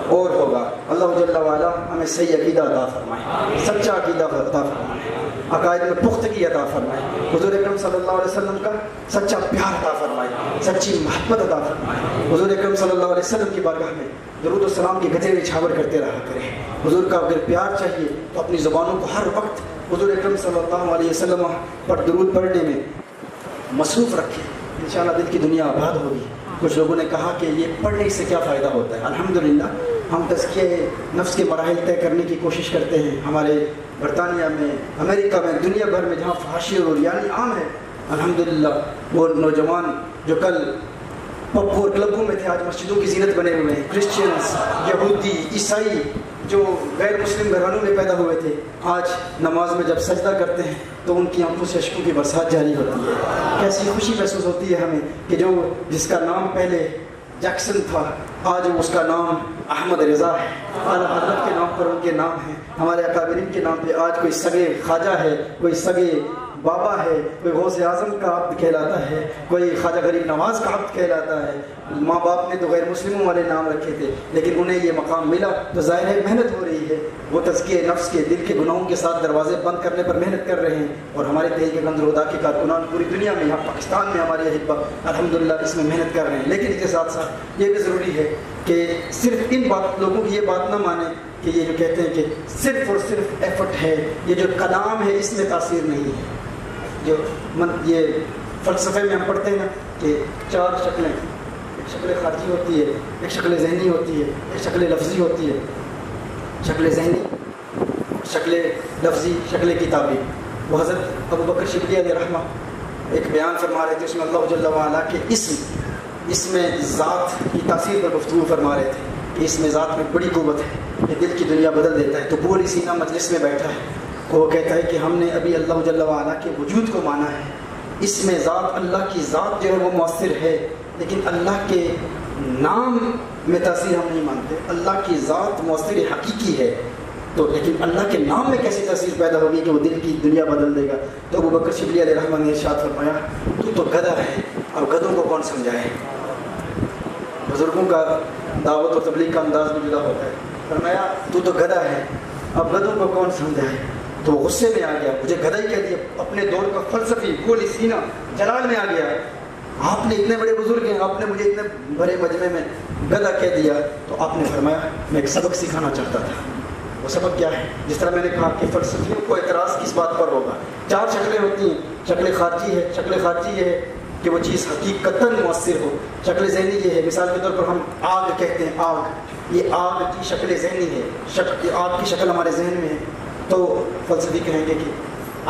اور ہوگا. اللہ جل وعلا ہمیں صحیح عقیدہ عطا فرمائے, سچا عقیدہ عطا فرمائے, عقائد میں پختگی عطا فرمائے, حضور اکرم صلی اللہ علیہ وسلم کا سچا پیار عطا فرمائے, سچی محبت عطا فرمائے. حضور اکرم صلی اللہ علیہ وسلم کی بارگاہ میں درود و سلام کی گجرے نچھاور کرتے رہا کریں. حضور کا اگر پیار چاہیے تو اپنی زبانوں کو ہر وقت حضور اکرم صلی اللہ علیہ وسلم پر درود پڑھنے میں مصروف رکھیں, انشاءاللہ دل کی دنیا آباد ہوگی. کچھ لوگوں نے کہا کہ یہ پڑھنے سے کیا فائدہ ہوتا ہے. الحمدللہ ہم تزکیہ نفس کے مراحل طے کرنے کی کوشش کرتے ہیں. ہمارے برطانیہ میں, امریکہ میں, دنیا بھر میں جہاں فحاشی اور عریانی عام ہے, الحمدللہ وہ نوجوان جو کل پب اور کلبوں میں تھے آج مسجدوں کی زینت بنے ہوئے ہیں. کرسچنز, یہودی, عیسائی جو غیر مسلم گھرانوں میں پیدا ہوئے تھے, آج نماز میں جب سجدہ کرتے ہیں تو ان کی آنکھوں سے اشکوں کی برسات جاری ہوتی ہے. کیسی خوشی محسوس ہوتی ہے ہمیں کہ جو جس کا نام پہلے جیکسن تھا آج اس کا نام احمد رضا ہے. اعلیٰ حضرت کے نام پر ان کے نام ہیں, ہمارے اکابرین کے نام پہ آج کوئی سگے خواجہ ہے, کوئی سگے بابا ہے, کوئی غوث اعظم کا عبد کہلاتا ہے, کوئی خواجہ غریب نواز کا عبد کہلاتا ہے. ماں باپ نے تو غیر مسلموں والے نام رکھے تھے, لیکن انہیں یہ مقام ملا تو ظاہر ہے محنت ہو رہی ہے. وہ تزکیہ نفس کے دل کے گناہوں کے ساتھ دروازے بند کرنے پر محنت کر رہے ہیں. اور ہمارے تحریک گنج الہدیٰ کے کارکنان پوری دنیا میں, یہاں پاکستان میں ہمارے احبا الحمدللہ اس میں محنت کر رہے ہیں. لیکن اس کے ساتھ ساتھ یہ بھی ضروری ہے کہ صرف ان لوگوں کی یہ بات نہ مانیں کہ یہ جو کہتے ہیں کہ صرف اور صرف ایفرٹ ہے, یہ جو کلام ہے اس میں تاثیر نہیں ہے. جو یہ فلسفے میں ہم پڑھتے ہیں نا کہ چار شکلیں, ایک شکل خارجی ہوتی ہے، ایک شکل ذہنی ہوتی ہے، ایک شکل لفظی ہوتی ہے. شکل ذہنی، شکل لفظی، شکل کتابی. وہ حضرت ابو بکر شبلی علیہ رحمہ ایک بیان فرما رہے تھے، اس میں اللہ جل وعلا کے اس میں ذات کی تاثیر پر گفتگو فرما رہے تھے کہ اس میں ذات میں بڑی قوت ہے، یہ دل کی دنیا بدل دیتا ہے. تو پوری سینہ مجلس میں بیٹھا ہے، وہ کہتا ہے کہ ہم نے ابھی اللہ جل وعلا کے وجود کو مانا ہے. اس میں ذات، اللہ کی ذات جو ہے وہ مؤثر ہے، لیکن اللہ کے نام میں تاثیر ہم نہیں مانتے. اللہ کی ذات مؤثر حقیقی ہے، تو لیکن اللہ کے نام میں کیسی تاثیر پیدا ہوگی کہ وہ دل کی دنیا بدل دے گا. تو ابو بکر شبلی علیہ رحمہ نے ارشاد فرمایا تو گدھا ہے، اور گدھوں کو کون سمجھائے. بزرگوں کا دعوت اور تبلیغ کا انداز بھی جدا ہوتا ہے. فرمایا تو گدھا ہے، اب گدھوں کو کون سمجھائے. تو غصے میں آ گیا، مجھے گدھا ہی کہہ دیا. اپنے دور کا فلسفی گول سینہ جلال میں آ گیا. آپ نے اتنے بڑے بزرگ ہیں، آپ نے مجھے اتنے بڑے مجمع میں گدھا کہہ دیا. تو آپ نے فرمایا میں ایک سبق سکھانا چاہتا تھا. وہ سبق کیا ہے؟ جس طرح میں نے کہا کہ فلسفیوں کو اعتراض کس بات پر ہوگا. 4 شکلیں ہوتی ہیں. شکل خارجی ہے، شکل خارجی یہ ہے کہ وہ چیز حقیقتاً مؤثر ہو. شکل ذہنی یہ ہے، مثال کے طور پر ہم آگ کہتے ہیں، آگ، یہ آگ کی شکل ذہنی ہے، آگ کی شکل ہمارے ذہن میں ہے. تو فلسفی کہیں گے کہ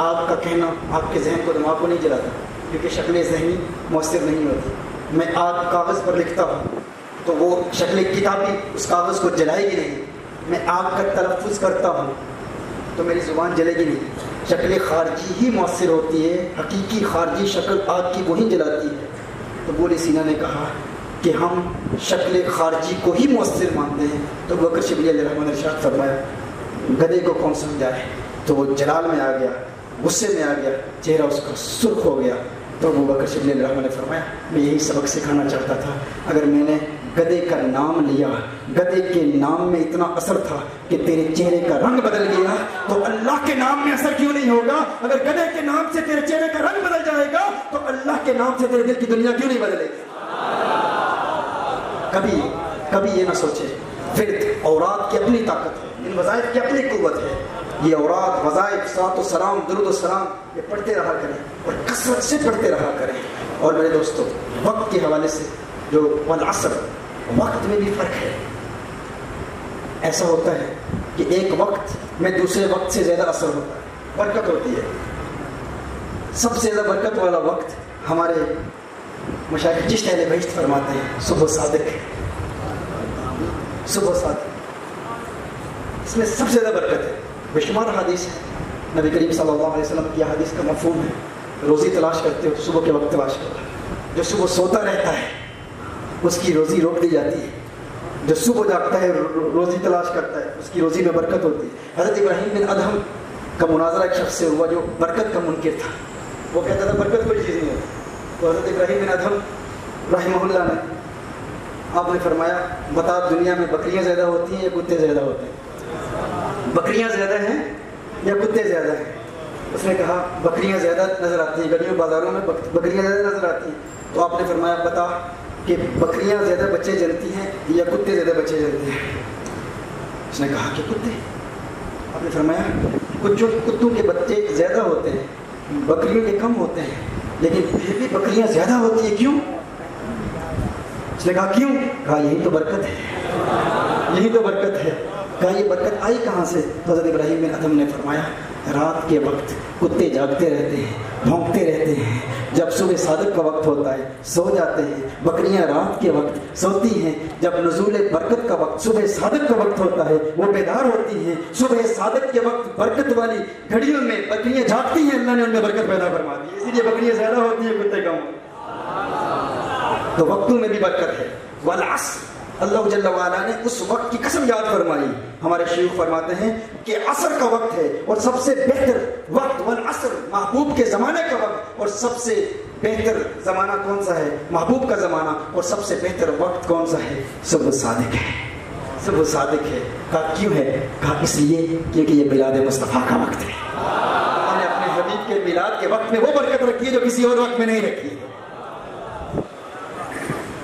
آگ کا کہنا آپ کے ذہن کو، دماغ کو نہیں جلاتا، کیونکہ شکل ذہنی مؤثر نہیں ہوتی. میں آگ کاغذ پر لکھتا ہوں تو وہ شکل کتابی اس کاغذ کو جلائے گی نہیں. میں آگ کا تلفظ کرتا ہوں تو میری زبان جلے گی نہیں. شکل خارجی ہی مؤثر ہوتی ہے، حقیقی خارجی شکل آگ کی وہی جلاتی ہے. تو بولی سینہ نے کہا کہ ہم شکل خارجی کو ہی مؤثر مانتے ہیں. تو ابو بکر شبلی علیہ رحمہ نے ارشاد فرمایا گدھے کو کون سمجھائے. تو وہ جلال میں آ گیا، غصے میں آ گیا، چہرہ اس کا سرخ ہو گیا. تو ابو بکر شبلی علیہ رحمہ نے فرمایا میں یہی سبق سکھانا چاہتا تھا. اگر میں نے گدھے کا نام لیا، گدھے کے نام میں اتنا اثر تھا کہ تیرے چہرے کا رنگ بدل گیا، تو اللہ کے نام میں اثر کیوں نہیں ہوگا؟ اگر گدھے کے نام سے تیرے چہرے کا رنگ بدل جائے گا تو اللہ کے نام سے تیرے دل کی دنیا کیوں نہیں بدلے گی؟ کبھی یہ نہ سوچے. پھر اوراد کی اپنی طاقت ہے، ان وظائف کی اپنی قوت ہے. یہ اوراد، وظائف، صلوات و سلام، درود و سلام، یہ پڑھتے رہا کریں اور کثرت سے پڑھتے رہا کریں. اور میرے دوستوں، وقت کے حوالے سے جو والعصر، وقت میں بھی فرق ہے. ایسا ہوتا ہے کہ ایک وقت میں دوسرے وقت سے زیادہ اثر ہوتا ہے، برکت ہوتی ہے. سب سے زیادہ برکت والا وقت ہمارے مشایخ چشت اہل بہشت فرماتے ہیں صبح صادق. صبح صادق اس میں سب سے زیادہ برکت ہے. بے شمار حدیث ہے، نبی کریم صلی اللہ علیہ وسلم کی حدیث کا مفہوم ہے روزی تلاش کرتے ہو صبح کے وقت تلاش کرو. جو صبح سوتا رہتا ہے اس کی روزی روک دی جاتی ہے، جو صبح جاگتا ہے روزی تلاش کرتا ہے اس کی روزی میں برکت ہوتی ہے. حضرت ابراہیم بن ادہم کا مناظرہ ایک شخص سے ہوا جو برکت کا منکر تھا. وہ کہتا تھا برکت کوئی چیز نہیں ہوتی. تو حضرت ابراہیم بن ادہم رحمہ اللہ نے آپ نے فرمایا بتا دنیا میں بکریاں زیادہ ہوتی ہیں یا کتے زیادہ ہوتے ہیں؟ بکریاں زیادہ ہیں یا کتے زیادہ ہیں؟ اس نے کہا بکریاں زیادہ نظر آتی ہیں، گلیوں بازاروں میں بکریاں زیادہ نظر آتی ہیں. تو آپ نے فرمایا بتا کہ بکریاں زیادہ بچے جنتی ہیں یا کتے زیادہ بچے جنتے ہیں؟ اس نے کہا کہ کتے. آپ نے فرمایا کتوں کے بچے زیادہ ہوتے ہیں، بکریوں کے کم ہوتے ہیں، لیکن پھر بھی بکریاں زیادہ ہوتی ہیں، کیوں؟ اس نے کہا کیوں؟ کہا یہی تو برکت ہے، یہی تو برکت ہے. کہا یہ برکت آئی کہاں سے؟ تو حضرت ابراہیم بن ادہم نے فرمایا رات کے وقت کتے جاگتے رہتے ہیں، بھونکتے رہتے ہیں. جب صبح صادق کا وقت ہوتا ہے سو جاتے ہیں. بکریاں رات کے وقت سوتی ہیں. جب نزول برکت کا وقت صبح صادق کا وقت ہوتا ہے وہ بیدار ہوتی ہیں. صبح صادق کے وقت برکت والی گھڑیوں میں بکریاں جاگتی ہیں، اللہ نے ان میں برکت پیدا فرما دی. اسی لیے بکریاں زیادہ ہوتی ہیں، کتے کم. تو وقتوں میں بھی برکت ہے. والعصر، اللہ جل وعلا نے اس وقت کی قسم یاد فرمائی. ہمارے شیخ فرماتے ہیں کہ عصر کا وقت ہے اور سب سے بہتر وقت، والعصر محبوب کے زمانے کا وقت، اور سب سے بہتر زمانہ کون سا ہے؟ محبوب کا زمانہ. اور سب سے بہتر وقت کون سا ہے؟ صبح صادق ہے. صبح صادق ہے. کہا کیوں ہے؟ کہا اس لیے کیونکہ یہ میلاد مصطفیٰ کا وقت ہے. اللہ نے اپنے حبیب کے میلاد کے وقت میں وہ برکت رکھی ہے جو کسی اور وقت میں نہیں رکھی ہے.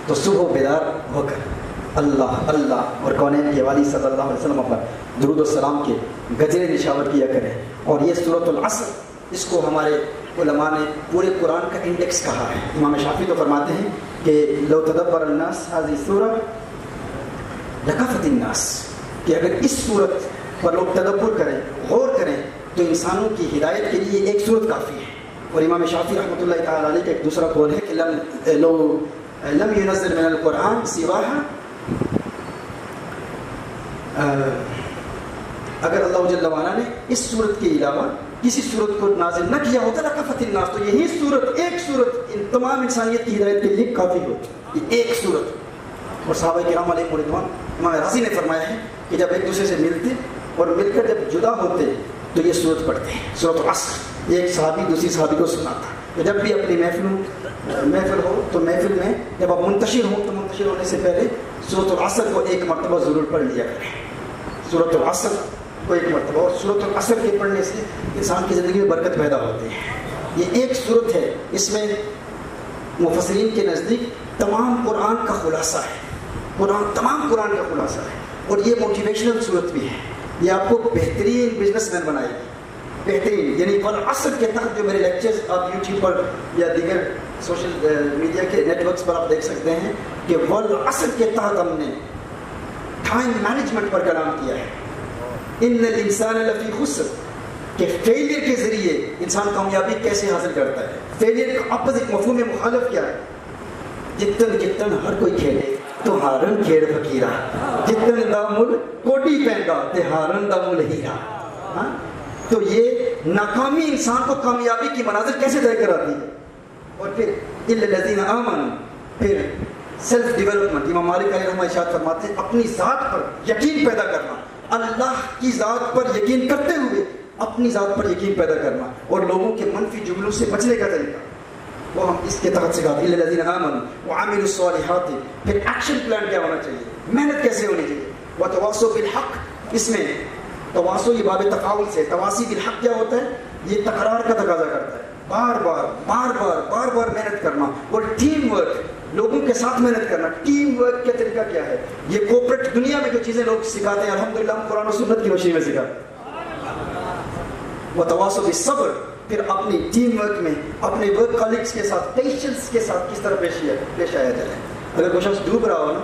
تو صبح بیدار ہو کر اللہ اور کونین کے والی صلی اللہ علیہ وسلم پر درود و سلام کے گجرے نشاور کیا کریں. اور یہ سورۃ العصر، اس کو ہمارے علماء نے پورے قرآن کا انڈیکس کہا ہے. امام شافعی تو فرماتے ہیں کہ لو تدبر الناس هذه السورہ لکفت الناس، کہ اگر اس صورت پر لوگ تدبر کریں، غور کریں، تو انسانوں کی ہدایت کے لیے ایک صورت کافی ہے۔ اور امام شافعی رحمۃ اللہ تعالیٰ علیہ کا ایک دوسرا قول ہے کہ لم ينزل من القرآن سواها، اگر اللہ جل وعلا نے اس صورت کے علاوہ کسی صورت کو نازل نہ کیا ہوتا لکفت الناس، تو یہی صورت، ایک صورت ان تمام انسانیت کی ہدایت کے لیے کافی ہوتی، یہ ایک صورت۔ اور صحابہ کرام علیہ رضوان، امام راضی نے فرمایا ہے کہ جب ایک دوسرے سے ملتے اور مل کر جب جدا ہوتے تو یہ صورت پڑھتے ہیں، سورۃ العصر۔ ایک صحابی دوسری صحابی کو سناتا، تو جب بھی اپنی محفل ہو تو محفل میں جب آپ منتشر ہوں تو منتشر ہونے سے پہلے سورۃ العصر کو ایک مرتبہ ضرور پڑھ لیا کریں، سورۃ العصر کو ایک مرتبہ۔ اور سورۃ العصر کے پڑھنے سے انسان کی زندگی میں برکت پیدا ہوتی ہے۔ یہ ایک صورت ہے، اس میں مفسرین کے نزدیک تمام قرآن کا خلاصہ ہے، تمام قرآن کا خلاصہ ہے۔ اور یہ موٹیویشنل صورت بھی ہے، یہ آپ کو بہترین بزنس مین بنائے گی، بہترین۔ یعنی والعصر کے تحت جو میرے لیکچرز آپ یوٹیوب پر یا دیگر سوشل میڈیا کے نیٹ ورکس پر آپ دیکھ سکتے ہیں کہ والعصر کے تحت ہم نے ٹائم مینجمنٹ پر کلام کیا ہے۔ ان الانسان لفی خسر، کہ فیلئر کے ذریعے انسان کامیابی کیسے حاصل کرتا ہے۔ فیلئر کا اپوزٹ مفہوم مخالف کیا ہے؟ جتن ہر کوئی کھیلے تو ہارن کھیڑ فقیرہ، جتن دامل کوٹی پہنگا تے ہارن دامل ہیرا۔ تو یہ ناکامی انسان کو کامیابی کی مناظر کیسے طے کراتی ہے۔ اور پھر الا الذین آمنوا، پھر سیلف ڈیولپمنٹ۔ امام مالک علیہ رحمہ ارشاد فرماتے ہیں اپنی ذات پر یقین پیدا کرنا، اللہ کی ذات پر یقین کرتے ہوئے اپنی ذات پر یقین پیدا کرنا، اور لوگوں کے منفی جملوں سے بچنے کا طریقہ وہ ہم اس کے تحت سکھاتے ہیں۔ الا الذین آمنوا وعملوا الصالحات، پھر ایکشن پلان کیا ہونا چاہیے، محنت کیسے ہونی چاہیے۔ وتواصوا بالحق، اس میں تواصو یہ باب تفاعل سے، تواصی بالحق کیا ہوتا ہے؟ یہ تکرار کا تقاضا کرتا ہے، بار بار محنت کرنا۔ اور ٹیم ورک، لوگوں کے ساتھ محنت کرنا۔ ٹیم ورک کا طریقہ کیا ہے؟ یہ کوپریٹ دنیا میں جو چیزیں لوگ سکھاتے ہیں الحمدللہ ہم قرآن و سنت کی روشنی میں سکھاتے ہیں۔ وتواصوا بالصبر، پھر اپنی ٹیم ورک میں اپنے ورک کالیگس کے ساتھ پیشنس کے ساتھ کس طرح پیش آیا جائے۔ اگر کوئی شخص ڈوب رہا ہو نا،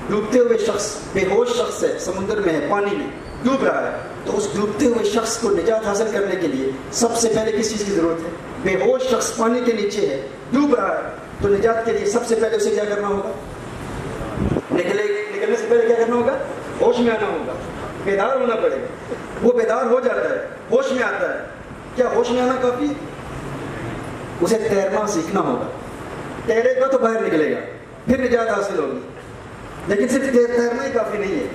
ڈوبتے ہوئے شخص، بے ہوش شخص ہے، سمندر میں ہے، پانی میں ڈوب رہا ہے، تو اس ڈوبتے ہوئے شخص کو نجات حاصل کرنے کے لیے سب سے پہلے کس چیز کی ضرورت ہے؟ بے ہوش شخص پانی کے نیچے ہے، ڈوب رہا ہے، تو نجات کے لیے سب سے پہلے اسے کیا کرنا ہوگا؟ نکلنے سے پہلے کیا کرنا ہوگا؟ ہوش میں آنا ہوگا، بیدار ہونا پڑے گا۔ وہ بیدار ہو جاتا ہے، ہوش میں آتا ہے۔ کیا ہوش میں آنا کافی؟ اسے تیرنا سیکھنا ہوگا، تیرے گا تو باہر نکلے گا، پھر نجات حاصل ہوگی۔ لیکن صرف تیرنا ہی کافی نہیں ہے۔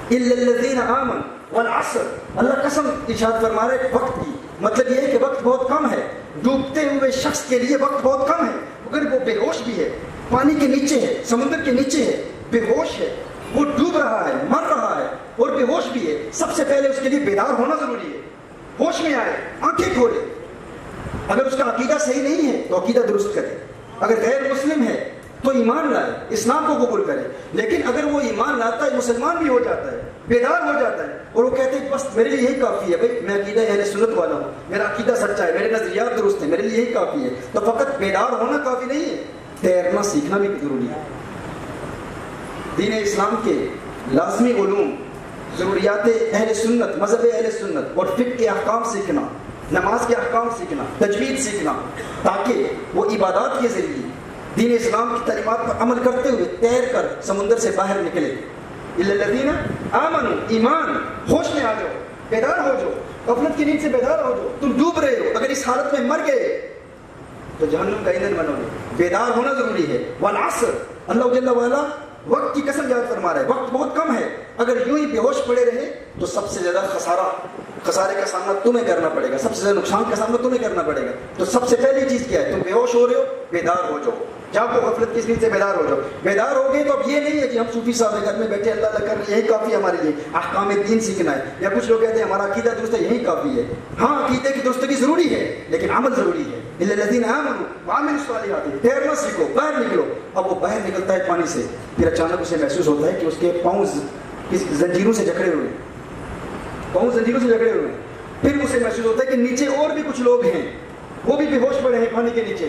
الا الذین آمنوا والعصر، اللہ قسم ارشاد فرما رہے وقت کی، مطلب یہ ہے کہ وقت بہت کم ہے، ڈوبتے ہوئے شخص کے لیے وقت بہت کم ہے۔ اگر وہ بے ہوش بھی ہے، پانی کے نیچے ہے، سمندر کے نیچے ہے، بے ہوش ہے، وہ ڈوب رہا ہے، مر رہا ہے اور بے ہوش بھی ہے، سب سے پہلے اس کے لیے بیدار ہونا ضروری ہے، ہوش میں آئے، آنکھیں کھولے۔ اگر اس کا عقیدہ صحیح نہیں ہے تو عقیدہ درست کرے، اگر غیر مسلم ہے تو ایمان لائے، اسلام کو قبول کرے۔ لیکن اگر وہ ایمان لاتا ہے، مسلمان بھی ہو جاتا ہے، بیدار ہو جاتا ہے، اور وہ کہتے ہیں بس میرے لیے یہی کافی ہے، بھائی میں عقیدہ اہل سنت والا ہوں، میرا عقیدہ سچا ہے، میرے نظریات درست ہیں، میرے لیے یہی کافی ہے، تو فقط بیدار ہونا کافی نہیں ہے، تیرنا سیکھنا بھی ضروری ہے۔ دین اسلام کے لازمی علوم، ضروریات اہل سنت، مذہب اہل سنت اور فقہ کے احکام سیکھنا، نماز کے احکام سیکھنا، تجوید سیکھنا، تاکہ وہ عبادات کے ذریعے دین اسلام کی تعلیمات پر عمل کرتے ہوئے تیر کر سمندر سے باہر نکلے۔ الا الذین آمنوا، ایمان، ہوش میں آ جاؤ، بیدار ہو جاؤ، غفلت کی نیند سے بیدار ہو جاؤ۔ تم ڈوب رہے ہو، اگر اس حالت میں مر گئے تو جہنم کا ایندھن بنو گے۔ بیدار ہونا ضروری ہے۔ والعصر، اللہ جل وعلا وقت کی قسم یاد فرما رہا ہے، وقت بہت کم ہے، اگر یوں ہی بے ہوش پڑے رہے تو سب سے زیادہ خسارے کا سامنا تمہیں کرنا پڑے گا، سب سے زیادہ نقصان کا سامنا تمہیں کرنا پڑے گا۔ تو سب سے پہلی چیز کیا ہے؟ تم بے ہوش ہو رہے ہو، بیدار ہو جاؤ، جاؤ کو غفلت کی نیند سے بیدار ہو جاؤ۔ بیدار ہو گئے تو اب یہ نہیں ہے کہ ہم صوفی صاحب گھر میں بیٹھے اللہ اللہ کر رہے ہیں، یہی کافی ہے ہمارے لیے، احکام دین سیکھنا ہے، یا کچھ لوگ کہتے ہیں ہمارا عقیدہ درست ہے، یہی کافی ہے۔ ہاں عقیدے کی درستگی ضروری ہے، لیکن عمل ضروری ہے۔ الا الذین آمنوا وعملوا الصالحات، تیرنا سیکھو، باہر نکلو۔ اب وہ باہر نکلتا ہے پانی سے، پھر اچانک اسے محسوس ہوتا ہے کہ اس کے پاؤں زنجیروں سے جکڑے ہوئے ہیں، پاؤں زنجیروں سے جکڑے ہوئے ہیں۔ پھر اسے محسوس ہوتا ہے کہ نیچے اور بھی کچھ لوگ ہیں، وہ بھی بے ہوش پڑے ہیں پانی کے نیچے۔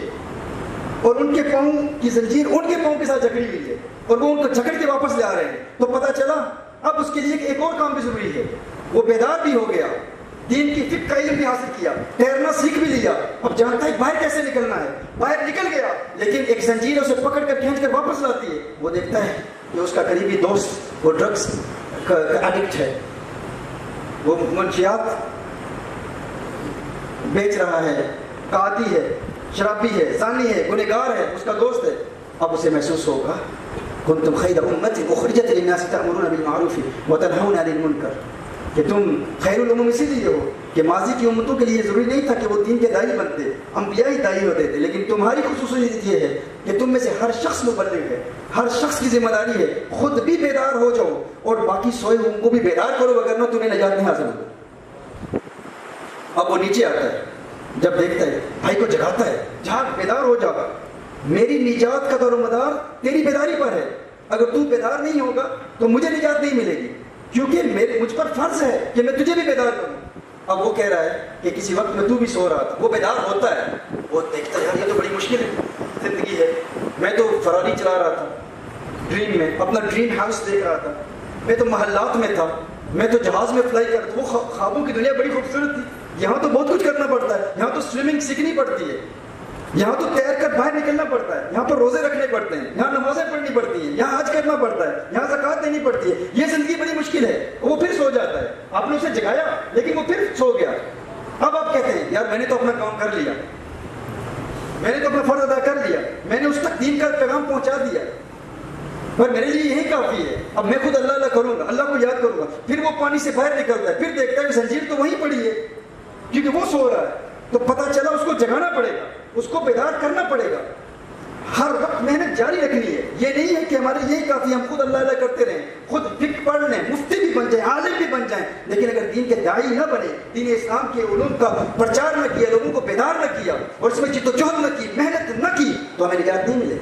اور ان کے پاؤں کی زنجیر ان کے پاؤں کے ساتھ جکڑی ہوئی ہے اور وہ ان کو جکڑ کے واپس لے آ رہے ہیں. تو پتہ چلا اب اس کے لیے ایک اور کام بھی ضروری ہے. وہ بیدار بھی ہو گیا, دین کی فقہ کا علم بھی حاصل کیا, تیرنا سیکھ بھی لیا, اب جانتا ہے باہر کیسے نکلنا ہے, باہر نکل گیا. لیکن ایک زنجیر اسے پکڑ کر کھینچ کر واپس لاتی ہے. وہ دیکھتا ہے کہ اس کا قریبی دوست وہ ڈرگس کا ایڈکٹ ہے, وہ منشیات بیچ رہا ہے, قاتی ہے, شرابی ہے, زانی ہے, گنہگار ہے, اس کا دوست ہے. اب اسے محسوس ہوگا کنتم خیر امت اخرجت للناس تأمرون بالمعروف وتنهون عن المنکر, کہ تم خیر الامم اسی لیے ہو کہ ماضی کی امتوں کے لیے ضروری نہیں تھا کہ وہ دین کے داعی بنتے, انبیاء ہی داعی ہوتے تھے. لیکن تمہاری خصوصیت یہ ہے کہ تم میں سے ہر شخص مبلغ ہے, ہر شخص کی ذمہ داری ہے خود بھی بیدار ہو جاؤ اور باقی سوئے ہوئے کو بھی بیدار کرو, وگرنہ تمہیں نجات نہیں حاصل ہوگی. اب وہ نیچے آتا ہے, جب دیکھتا ہے بھائی کو جگاتا ہے, جھاگ بیدار ہو جا, میری نجات کا دار و مدار تیری بیداری پر ہے. اگر تو بیدار نہیں ہوگا تو مجھے نجات نہیں ملے گی, کیونکہ مجھ پر فرض ہے کہ میں تجھے بھی بیدار کروں. اب وہ کہہ رہا ہے کہ کسی وقت میں تو بھی سو رہا تھا, وہ بیدار ہوتا ہے, وہ دیکھتا ہے یار یہ تو بڑی مشکل زندگی ہے, میں تو فراری چلا رہا تھا ڈریم میں, اپنا ڈریم ہاؤس دیکھ رہا تھا, میں تو محلات میں تھا, میں تو جہاز میں فلائی کرتا تھا, وہ خوابوں کی دنیا بڑی خوبصورت تھی. یہاں تو بہت کچھ کرنا پڑتا ہے, یہاں تو سوئمنگ سیکھنی پڑتی ہے, یہاں تو تیر کر باہر نکلنا پڑتا ہے, یہاں پر روزے رکھنے پڑتے ہیں, یہاں نمازیں پڑھنی پڑتی ہیں, یہاں حج کرنا پڑتا ہے, یہاں زکوٰۃ دینی پڑتی ہے. یہ زندگی بڑی مشکل ہے. وہ پھر سو جاتا ہے, آپ نے اسے جگایا لیکن وہ پھر سو گیا. اب آپ کہتے ہیں یار میں نے تو اپنا کام کر لیا, میں نے تو اپنا فرض ادا کر لیا, میں نے اس تک دین کا پیغام پہنچا دیا, پر میرے لیے یہی کافی ہے, اب میں خود اللہ اللہ کروں گا, اللہ کو یاد کروں گا. پھر وہ پانی سے باہر نکلتا ہے, پھر دیکھتا ہے زنجیر تو وہیں پڑی ہے کیونکہ وہ سو رہا ہے. تو پتہ چلا اس کو جگانا پڑے گا, اس کو بیدار کرنا پڑے گا, ہر وقت محنت جاری رکھنی ہے. یہ نہیں ہے کہ ہمارے یہی کافی, ہم خود اللہ اللہ کرتے رہیں, خود فقہ پڑھ لیں, مفتی بھی بن جائیں, عالم بھی بن جائیں, لیکن اگر دین کے داعی نہ بنے, دین اسلام کے علوم کا پرچار نہ کیا, لوگوں کو بیدار نہ کیا اور اس میں جدوجہد نہ کی, محنت نہ کی, تو ہمیں نجات نہیں ملے.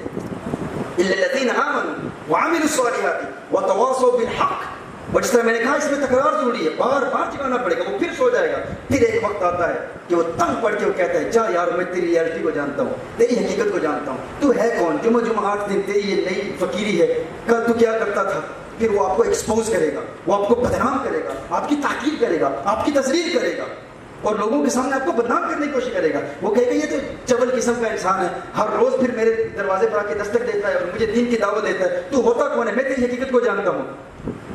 الا الذين آمنوا وعملوا الصالحات وتواصوا بالحق. اور جس طرح میں نے کہا اس میں تکرار ضروری ہے, بار بار جگانا پڑے گا. وہ پھر سو جائے گا, پھر ایک وقت آتا ہے کہ وہ تنگ پڑ کے وہ کہتا ہے جا یار میں تیری ریالٹی کو جانتا ہوں, تیری حقیقت کو جانتا ہوں, تو ہے کون, جمعہ 8 دن تیری یہ نئی فقیری ہے, کل تو کیا کرتا تھا. پھر وہ آپ کو ایکسپوز کرے گا, وہ آپ کو بدنام کرے گا, آپ کی تحقیر کرے گا, آپ کی تذلیل کرے گا اور لوگوں کے سامنے آپ کو بدنام کرنے کی کوشش کرے گا. وہ کہے گا یہ تو چول قسم کا انسان ہے, ہر روز پھر میرے دروازے پر آ کے دستک دیتا ہے اور مجھے دین کی دعوت دیتا ہے, تو ہوتا کون ہے, میں تیری حقیقت کو جانتا ہوں.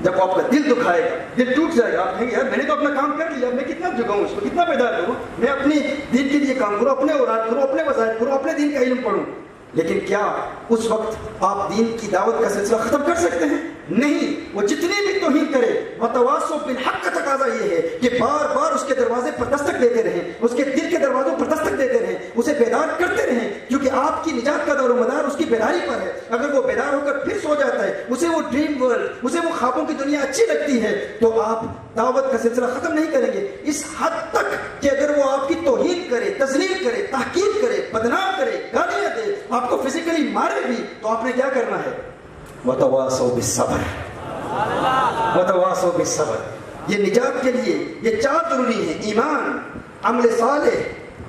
جب وہ آپ کا دل دکھائے گا, دل ٹوٹ جائے گا, آپ کہیں گے یار میں نے تو اپنا کام کر لیا, میں کتنا جگاؤں اس کو, کتنا بیدار کروں, میں اپنی دین کے لیے کام کروں, اپنے اوراد کروں, اپنے وظائف کروں, اپنے دین کا علم پڑھوں. لیکن کیا اس وقت آپ دین کی دعوت کا سلسلہ ختم کر سکتے ہیں؟ نہیں. وہ جتنی بھی توہین کرے, وتواصوا بالحق کا تقاضا یہ ہے کہ بار بار اس کے دروازے پر دستک دیتے رہیں, اس کے دل کے دروازوں پر دستک دیتے رہیں, اسے بیدار کرتے رہیں, کیونکہ آپ کی نجات کا دار و مدار اس کی بیداری پر ہے. اگر وہ بیدار ہو کر پھر سو جاتا ہے, اسے وہ ڈریم ورلڈ, اسے وہ خوابوں کی دنیا اچھی لگتی ہے, تو آپ دعوت کا سلسلہ ختم نہیں کریں گے. اس حد تک کہ اگر وہ آپ کی توہین کرے, تذلیل کرے, تحقیر کرے, بدنام کرے, گالیاں دے, آپ کو فزیکلی مارے بھی, تو آپ نے کیا کرنا ہے, وتواصوا بالصبر, وتواصوا بالصبر. یہ نجات کے لیے یہ 4 ضروری ہیں, ایمان, عمل صالح,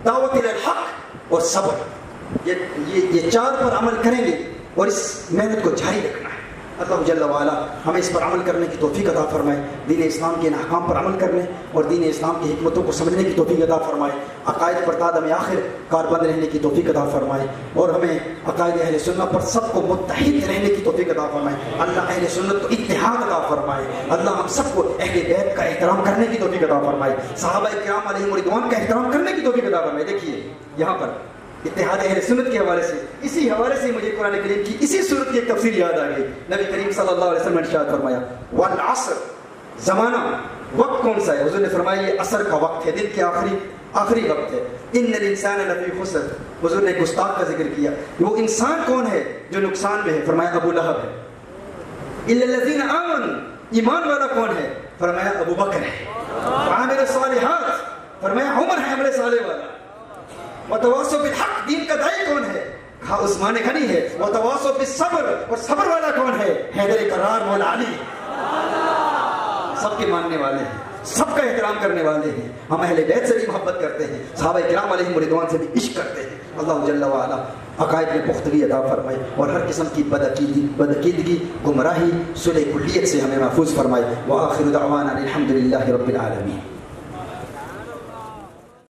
دعوت الی الحق اور صبر. یہ 4 پر عمل کریں گے اور اس محنت کو جاری رکھنا ہے. اللہ جل وعلا ہمیں اس پر عمل کرنے کی توفیق عطا فرمائے, دین اسلام کے ان احکام پر عمل کرنے اور دین اسلام کی حکمتوں کو سمجھنے کی توفیق عطا فرمائے, عقائد پر تا دم آخر کاربند رہنے کی توفیق عطا فرمائے اور ہمیں عقائد اہل سنت پر سب کو متحد رہنے کی توفیق عطا فرمائے. اللہ اہل سنت کو اتحاد عطا فرمائے, اللہ ہم سب کو اہل بیت کا احترام کرنے کی توفیق عطا فرمائے, صحابہ کرام علیہم رضوان کا احترام کرنے کی توفیق عطا فرمائے. دیکھیے یہاں پر اتحاد اہل سنت کے حوالے سے, اسی حوالے سے مجھے قرآن کریم کی اسی صورت کی ایک تفسیر یاد آ گئی. نبی کریم صلی اللہ علیہ وسلم نے ارشاد فرمایا والعصر, زمانہ وقت کون سا ہے؟ حضور نے فرمایا یہ عصر کا وقت ہے, دن کے آخری وقت ہے. ان الانسان لفی خسر, حضور نے گستاخ کا ذکر کیا. وہ انسان کون ہے جو نقصان میں ہے؟ فرمایا ابو لہب ہے. الا الذین آمنوا, ایمان والا کون ہے؟ فرمایا ابو بکر ہے. عامل الصالحات, فرمایا عمر ہے عمل صالح والا. وتواصوا بالحق, دین کا داعی کون ہے؟ عثمان غنی ہے. وتواصوا بالصبر, اور صبر والا کون ہے؟ حیدر کرار مولا علی. سب کے ماننے والے ہیں, سب کا احترام کرنے والے ہیں. ہم اہل بیت سے بھی محبت کرتے ہیں, صحابہ کرام علیہم رضوان سے بھی عشق کرتے ہیں. اللہ جل وعلا عقائد میں پختگی عطا فرمائے اور ہر قسم کی بدعقیدگی گمراہی صلح کلیت سے ہمیں محفوظ فرمائے. وآخر دعوانا الحمد للہ رب العالمین.